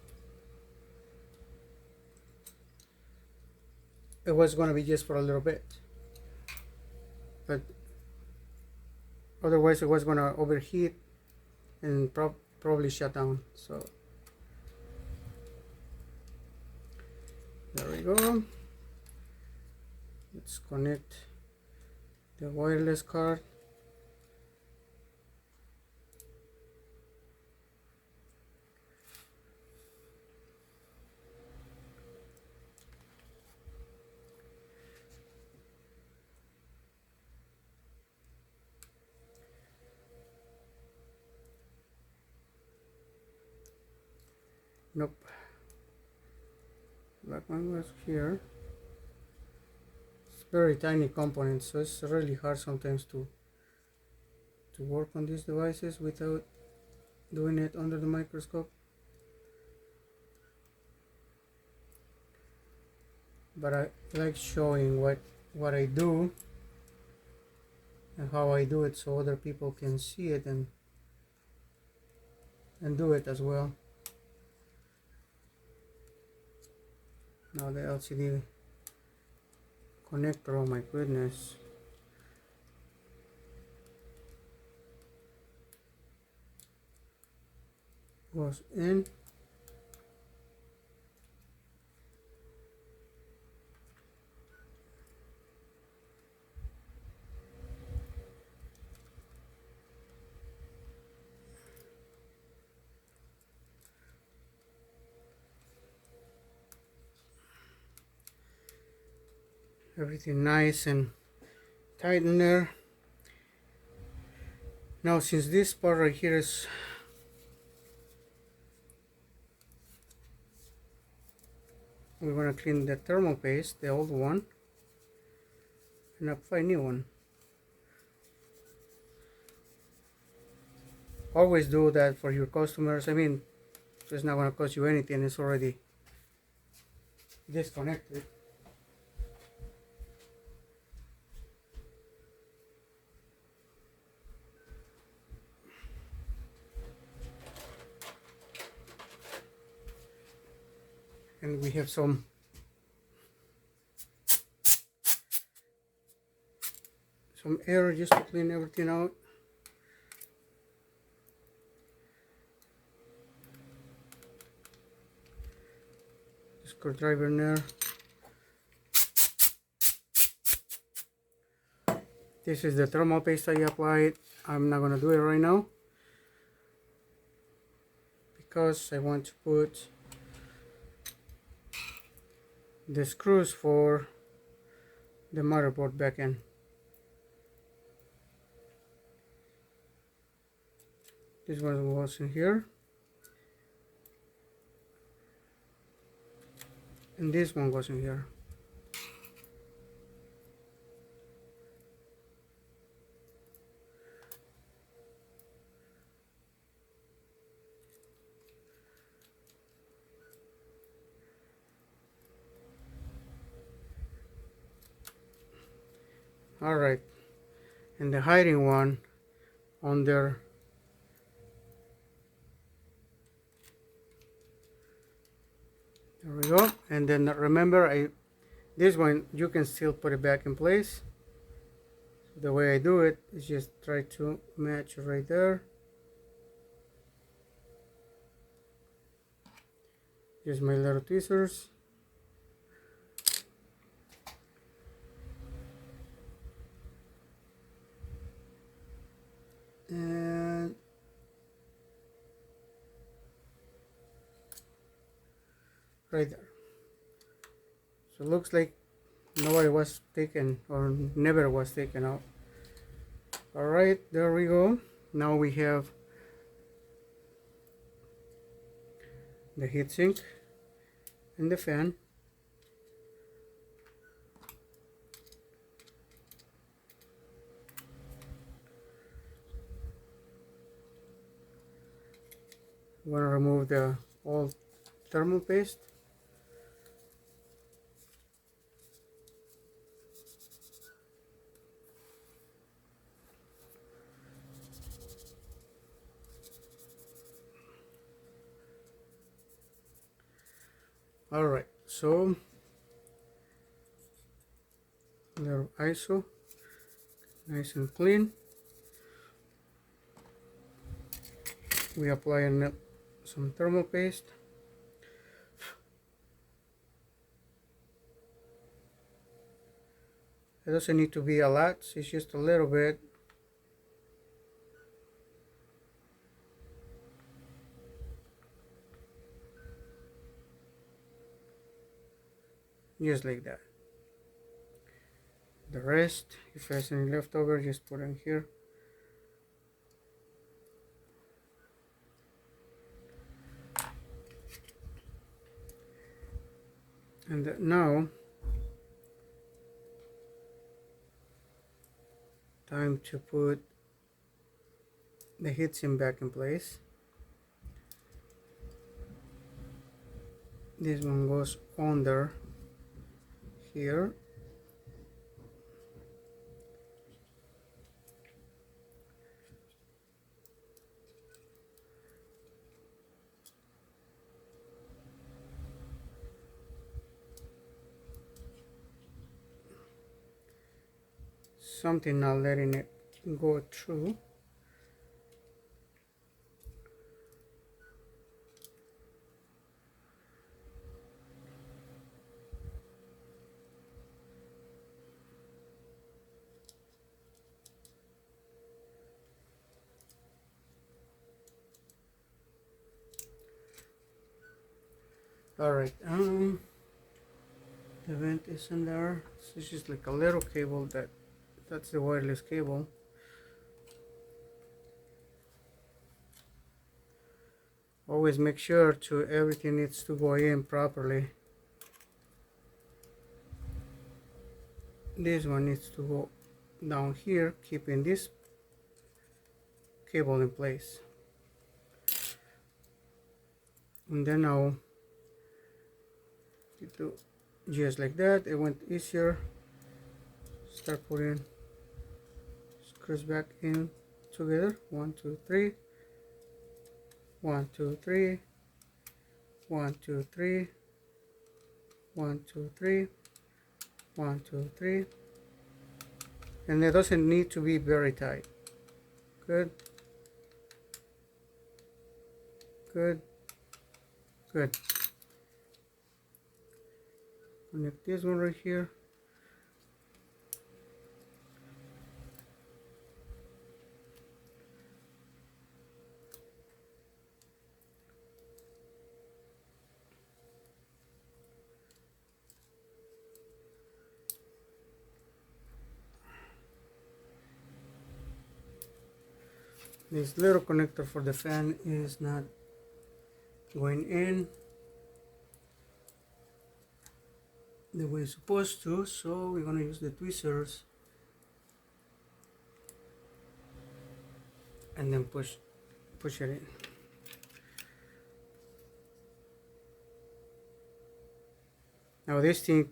it was going to be just for a little bit, but otherwise it was going to overheat and probably shut down. So there we go. Let's connect the wireless card. Nope. That one was here. It's very tiny components, so it's really hard sometimes to work on these devices without doing it under the microscope. But I like showing what I do and how I do it, so other people can see it and do it as well. Now the LCD connector, oh my goodness. Goes in. Everything nice and tight in there. Now, since this part right here is we're going to clean the thermal paste, the old one, and apply a new one. Always do that for your customers. I mean, it's not going to cost you anything. It's already disconnected. And we have some air just to clean everything out. Screwdriver in there. This is the thermal paste I applied. I'm not gonna do it right now because I want to put the screws for the motherboard back in. This one goes in here, and this one goes in here. Alright, and the hiding one on there. There we go. And then remember, this one you can still put it back in place. The way I do it is just try to match right there. Use my little tweezers. And right there. So it looks like nobody was taken or never was taken out. Alright, there we go. Now we have the heatsink and the fan. I'm going to remove the old thermal paste. Alright, so the ISO, nice and clean. We apply some thermal paste. It doesn't need to be a lot, it's just a little bit. Just like that. The rest, if there's any leftover, just put in here. And now, time to put the heatsink back in place. This one goes under here. Something not letting it go through. Alright, the vent is in there. So it's just like a little cable that's the wireless cable. Always make sure to everything needs to go in properly. This one needs to go down here, keeping this cable in place. And then now you do just like that. It went easier. Start putting screws back in together. 1 2 3, 1 2 3, 1 2 3, 1 2 3, 1 2 3, and it doesn't need to be very tight. Good, good, good. Connect this one right here. This little connector for the fan is not going in the way it's supposed to, so we're gonna use the tweezers and then push it in. Now this thing,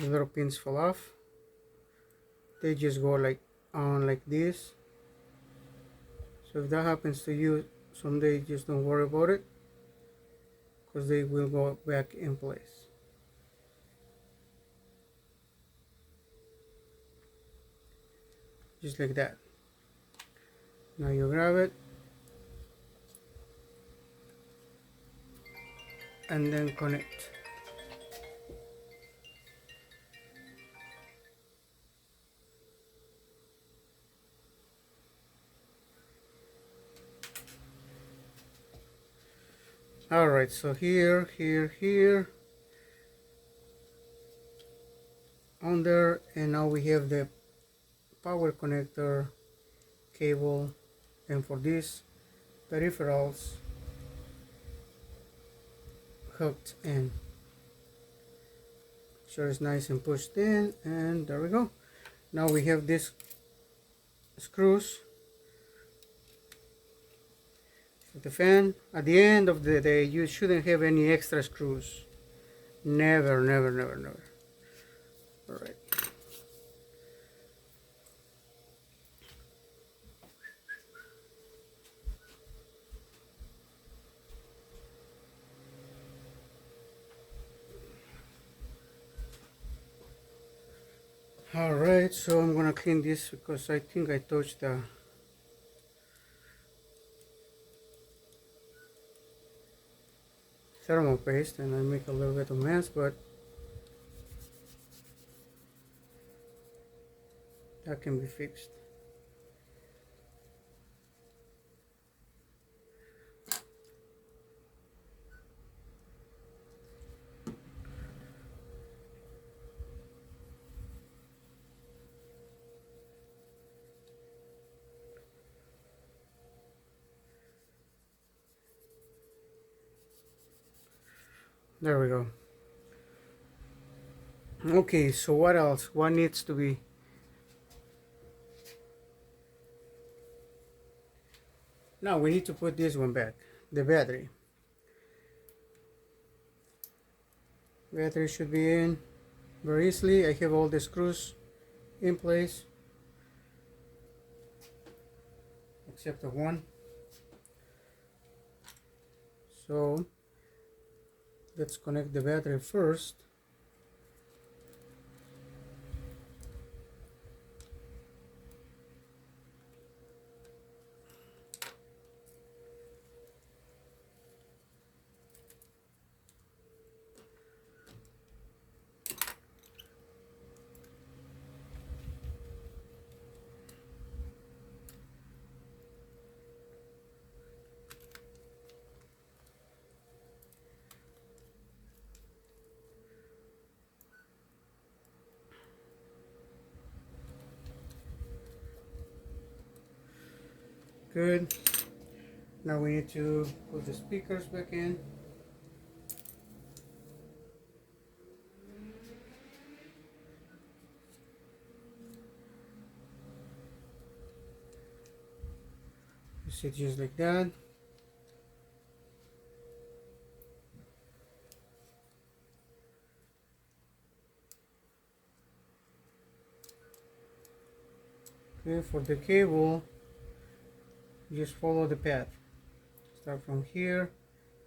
the little pins fall off. They just go like on like this. So if that happens to you someday, just don't worry about it, because they will go back in place. Just like that. Now you grab it and then connect. Alright, so here, on there, and now we have the power connector cable, and for these peripherals hooked in. Sure it's nice and pushed in, and there we go. Now we have these screws for the fan. At the end of the day, you shouldn't have any extra screws. Never, never, never, never. Alright. Alright, so I'm gonna clean this because I think I touched the thermal paste and I make a little bit of mess, but that can be fixed. There we go. Okay, so what else? What needs to be? Now we need to put this one back, the battery. Battery should be in very easily. I have all the screws in place except the one. So let's connect the battery first. Good. Now we need to put the speakers back in. You sit just like that. Okay, for the cable, just follow the path. Start from here,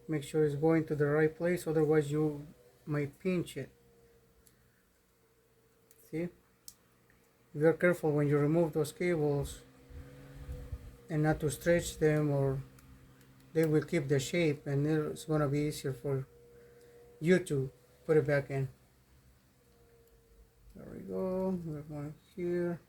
make sure it's going to the right place, otherwise you might pinch it. See? Be careful when you remove those cables and not to stretch them, or they will keep the shape and it's gonna be easier for you to put it back in. There we go. We're going here.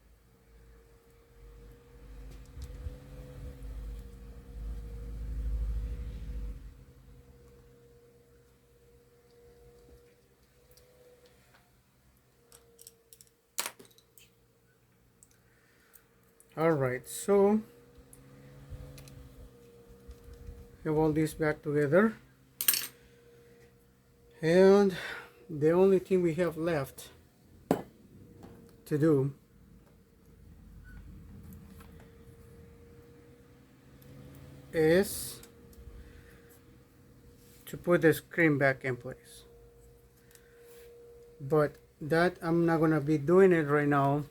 Alright, so have all this back together, and the only thing we have left to do is to put the screen back in place. But that I'm not gonna be doing it right now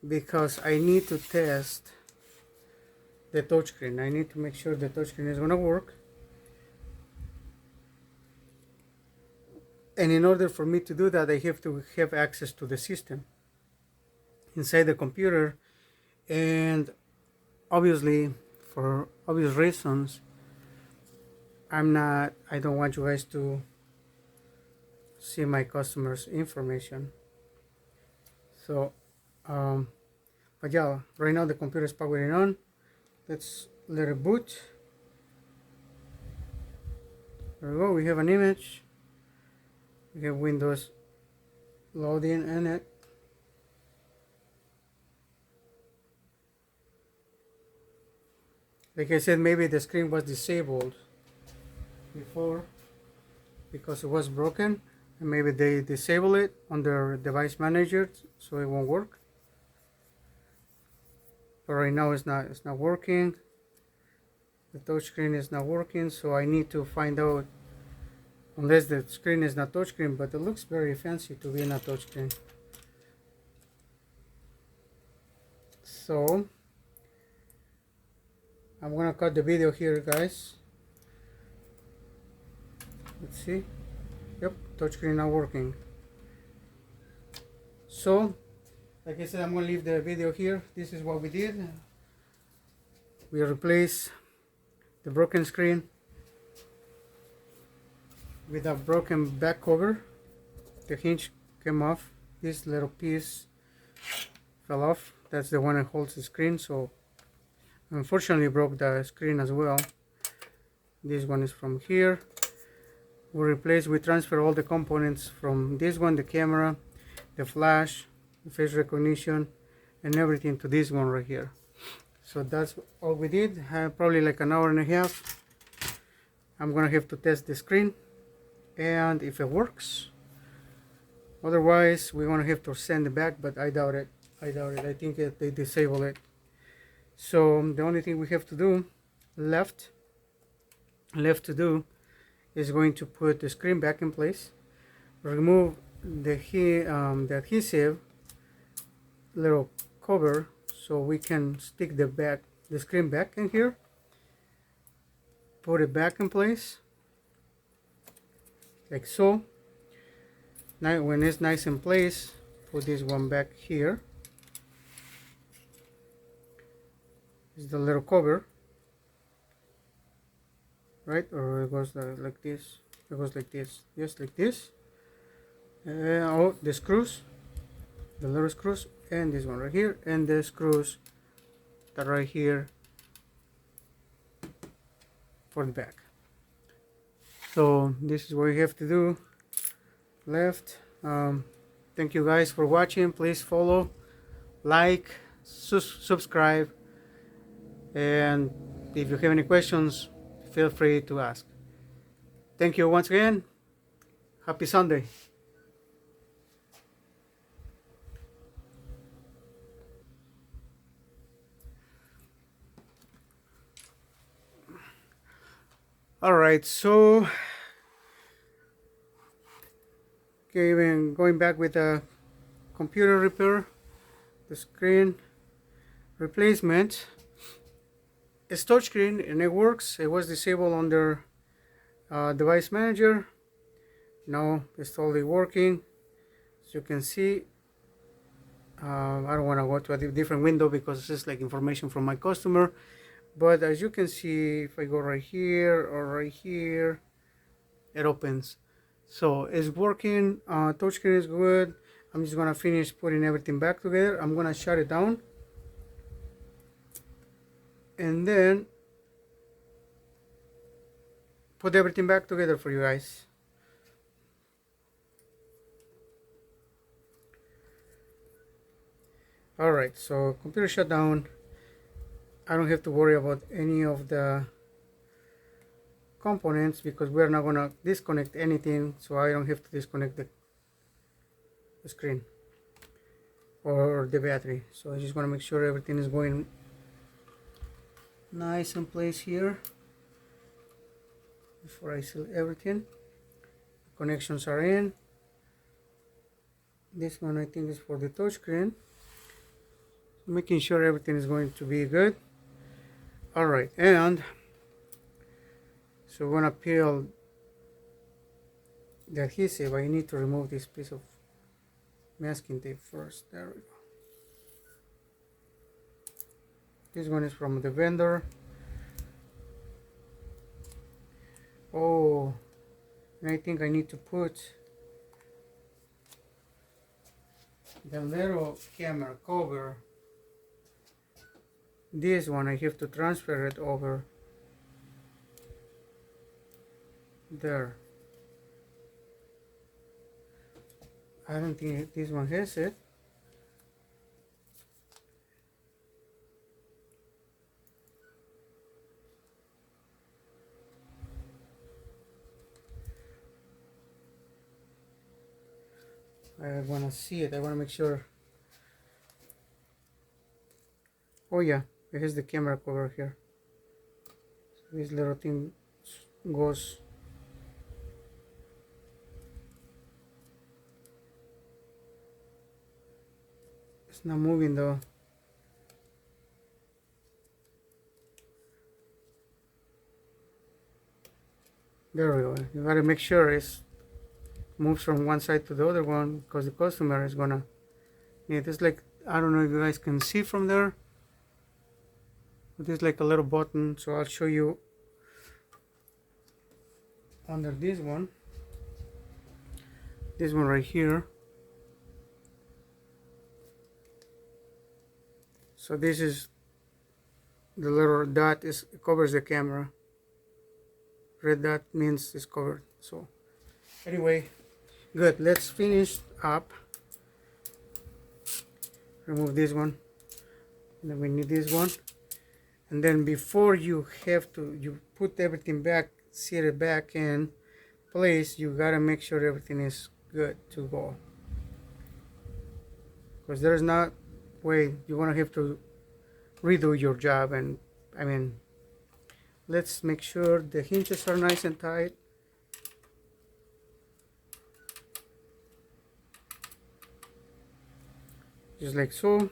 because I need to test the touchscreen. I need to make sure the touchscreen is gonna work. And in order for me to do that, I have to have access to the system inside the computer. And obviously, for obvious reasons, I don't want you guys to see my customers' information. So, but yeah, right now the computer is powering on. Let's let it boot. There we go, we have an image. We have Windows loading in it. Like I said, maybe the screen was disabled before because it was broken, and maybe they disable it on their device manager so it won't work. But right now it's not working. The touchscreen is not working, so I need to find out, unless the screen is not touchscreen, but it looks very fancy to be not touchscreen. So I'm gonna cut the video here, guys. Let's see. Yep, touchscreen not working. So, like I said, I'm gonna leave the video here. This is what we did. We replaced the broken screen with a broken back cover. The hinge came off. This little piece fell off. That's the one that holds the screen. So, unfortunately, broke the screen as well. This one is from here. We transfer all the components from this one, the camera, the flash, the face recognition, and everything to this one right here. So that's all we did. Probably like an hour and a half. I'm gonna have to test the screen, and if it works. Otherwise, we're gonna have to send it back, but I doubt it. I think they disable it. So the only thing we have to do left to do is going to put the screen back in place, remove the adhesive little cover so we can stick the screen back in here, put it back in place like so. Now when it's nice in place, put this one back here. This is the little cover, right? Or it goes like this. It goes like this. Just like this. Oh, the screws, the little screws, and this one right here, and the screws that right here for the back. So this is what you have to do left. Thank you guys for watching. Please follow, like, subscribe, and if you have any questions, feel free to ask. Thank you once again. Happy Sunday. Alright, so going back with the computer repair, the screen replacement. It's touchscreen and it works. It was disabled under device manager. Now it's totally working. As you can see, I don't want to go to a different window because it's just like information from my customer. But as you can see, if I go right here or right here, it opens. So it's working. Touchscreen is good. I'm just gonna finish putting everything back together. I'm gonna shut it down, and then put everything back together for you guys. Alright, so computer shut down. I don't have to worry about any of the components because we're not gonna disconnect anything, so I don't have to disconnect the screen or the battery. So I just want to make sure everything is going nice in place here before I seal everything. Connections are in. This one I think is for the touchscreen. Making sure everything is going to be good. Alright, and so we're gonna peel the adhesive. I need to remove this piece of masking tape first. There we go. This one is from the vendor. Oh, and I think I need to put the little camera cover. This one I have to transfer it over there. I don't think this one has it. I want to see it. I want to make sure. Oh yeah, it has the camera cover here. So this little thing goes. It's not moving though. There we go. You gotta make sure it's moves from one side to the other one because the customer is gonna need this. Like, I don't know if you guys can see from there, but there's like a little button, so I'll show you under this one right here. So this is the little dot, is covers the camera. Red dot means it's covered. So anyway, good. Let's finish up. Remove this one, and then we need this one, and then before you put everything back, set it back in place, you gotta make sure everything is good to go, because there's not way you're gonna have to redo your job. And I mean, let's make sure the hinges are nice and tight. Just like so.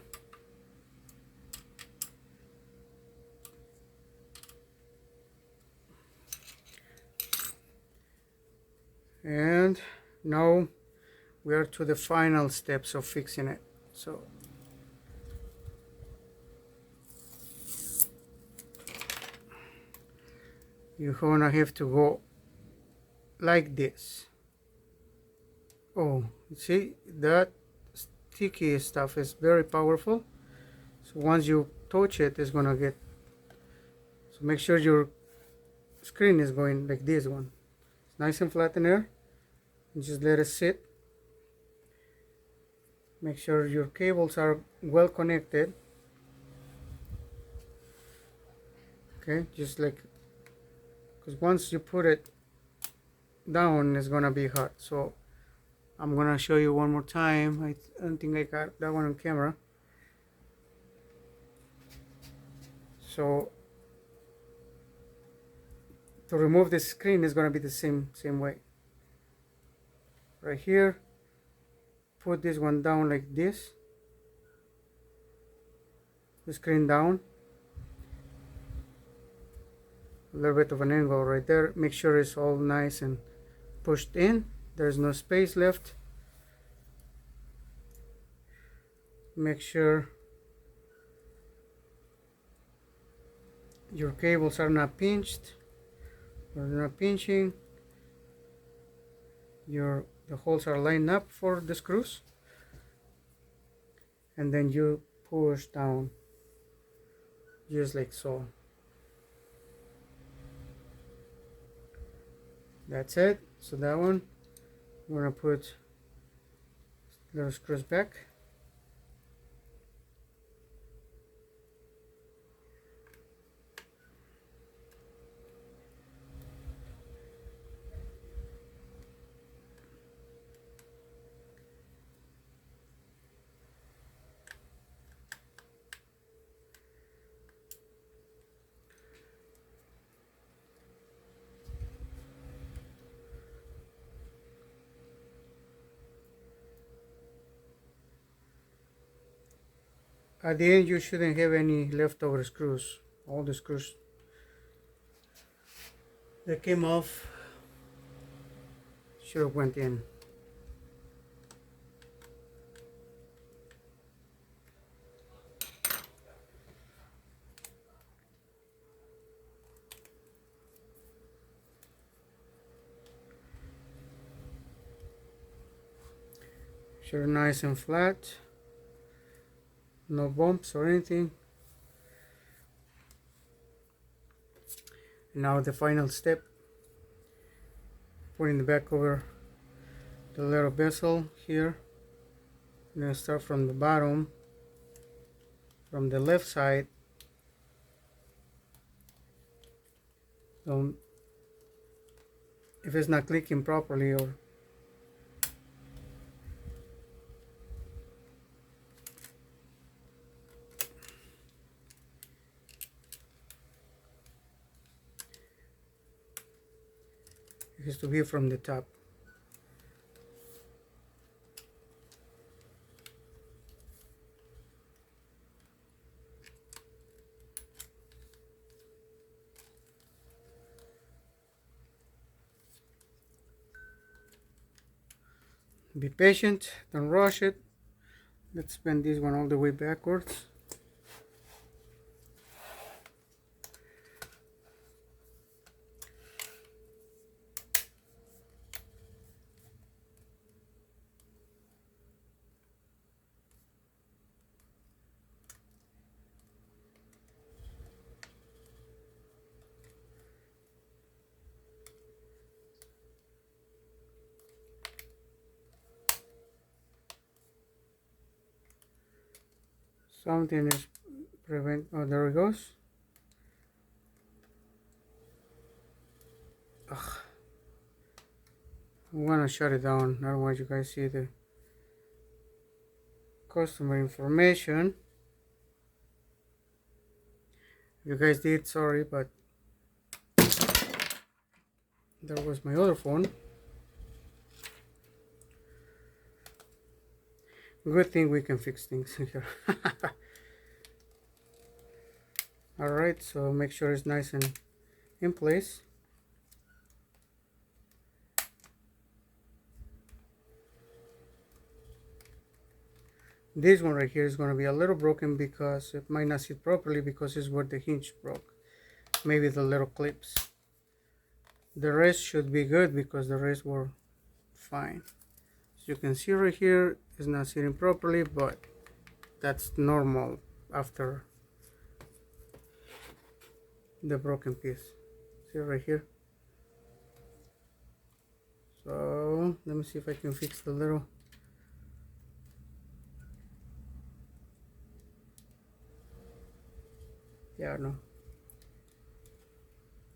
And now we are to the final steps of fixing it. So you're gonna have to go like this. Oh, see, that sticky stuff is very powerful, so once you touch it, it's gonna get, so make sure your screen is going like this one. It's nice and flat in there, and just let it sit. Make sure your cables are well connected. Okay, just like, because once you put it down, it's gonna be hot. So I'm gonna show you one more time. I don't think I got that one on camera. So to remove the screen is gonna be the same way. Right here, put this one down like this. The screen down. A little bit of an angle right there. Make sure it's all nice and pushed in. There's no space left. Make sure your cables are not pinched or they're not pinching. The holes are lined up for the screws, and then you push down just like so. That's it. So that one, we're gonna put little screws back. At the end you shouldn't have any leftover screws. All the screws that came off should have went in. Should be nice and flat. No bumps or anything. Now the final step, putting the back over the little bezel here. I'm going to start from the bottom, from the left side. If it's not clicking properly, or it has to be from the top. Be patient, don't rush it. Let's bend this one all the way backwards. Something is oh, there it goes. Ugh. I'm gonna shut it down. I don't want you guys to see the customer information. If you guys did, sorry, but there was my other phone. Good thing we can fix things here. Alright, so make sure it's nice and in place. This one right here is going to be a little broken because it might not sit properly, because it's where the hinge broke. Maybe the little clips. The rest should be good because the rest were fine. As you can see right here, it's not sitting properly, but that's normal after the broken piece. See right here? So let me see if I can fix the little no,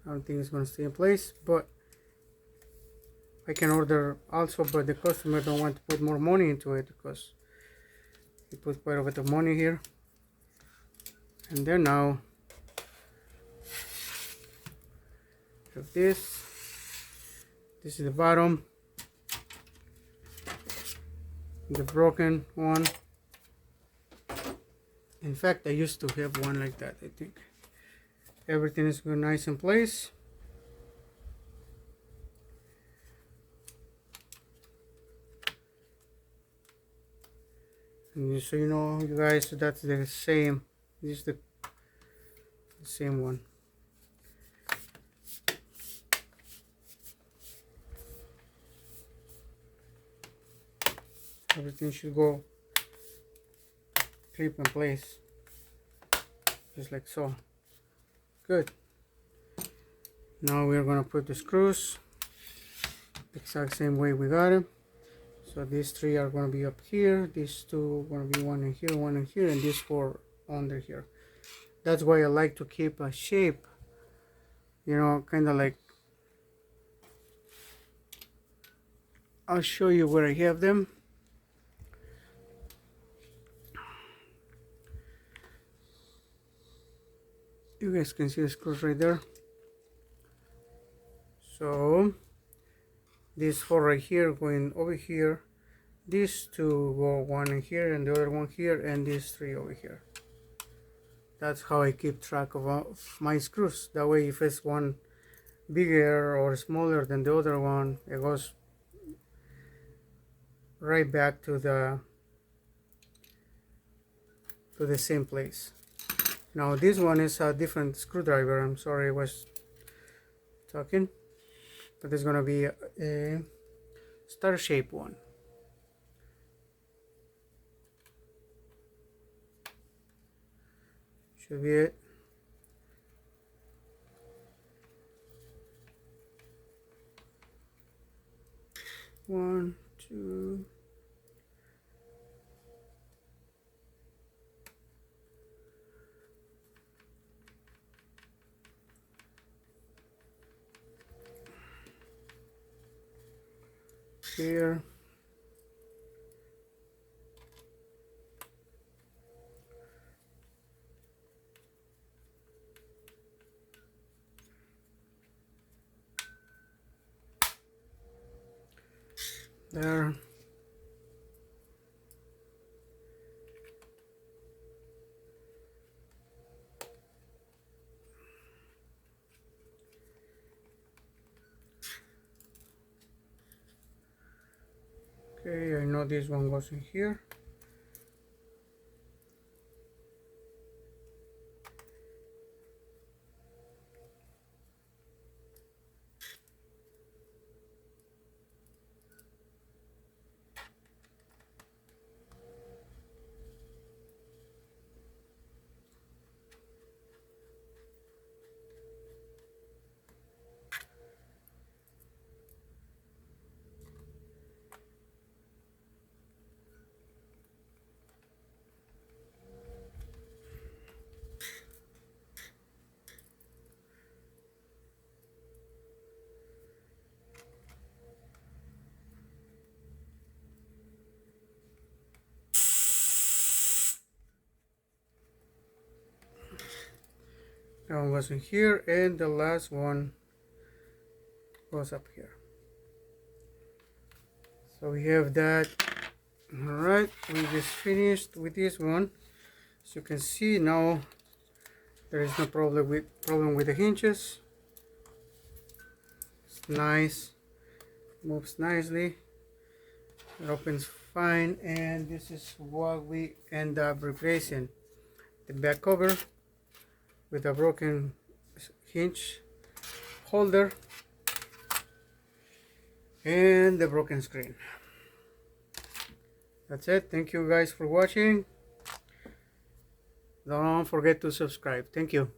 I don't think it's going to stay in place, but I can order also, but the customer don't want to put more money into it because he put quite a bit of money here. And then now have this is the bottom, the broken one. In fact, I used to have one like that. I think everything is going nice in place. And just so you know, you guys, that's the same. This is the same one. Everything should go clip in place, just like so. Good. Now we're gonna put the screws the exact same way we got them. So these three are gonna be up here, these two are gonna be one in here, and these four under here. That's why I like to keep a shape, you know, kind of like, I'll show you where I have them. You guys can see the screws right there. So these four right here going over here, these two go one in here and the other one here, and these three over here. That's how I keep track of my screws. That way, if it's one bigger or smaller than the other one, it goes right back to the same place. Now this one is a different screwdriver. I'm sorry I was talking, but it's gonna be a star shape one. Should be it. One, two. Here. There. Okay, I know this one goes in here. That one goes in here, and the last one goes up here. So we have that. All right, we just finished with this one. As you can see now, there is no problem with the hinges. It's nice, moves nicely, it opens fine, and this is what we end up replacing: the back cover with a broken hinge holder and the broken screen. That's it. Thank you guys for watching. Don't forget to subscribe. Thank you.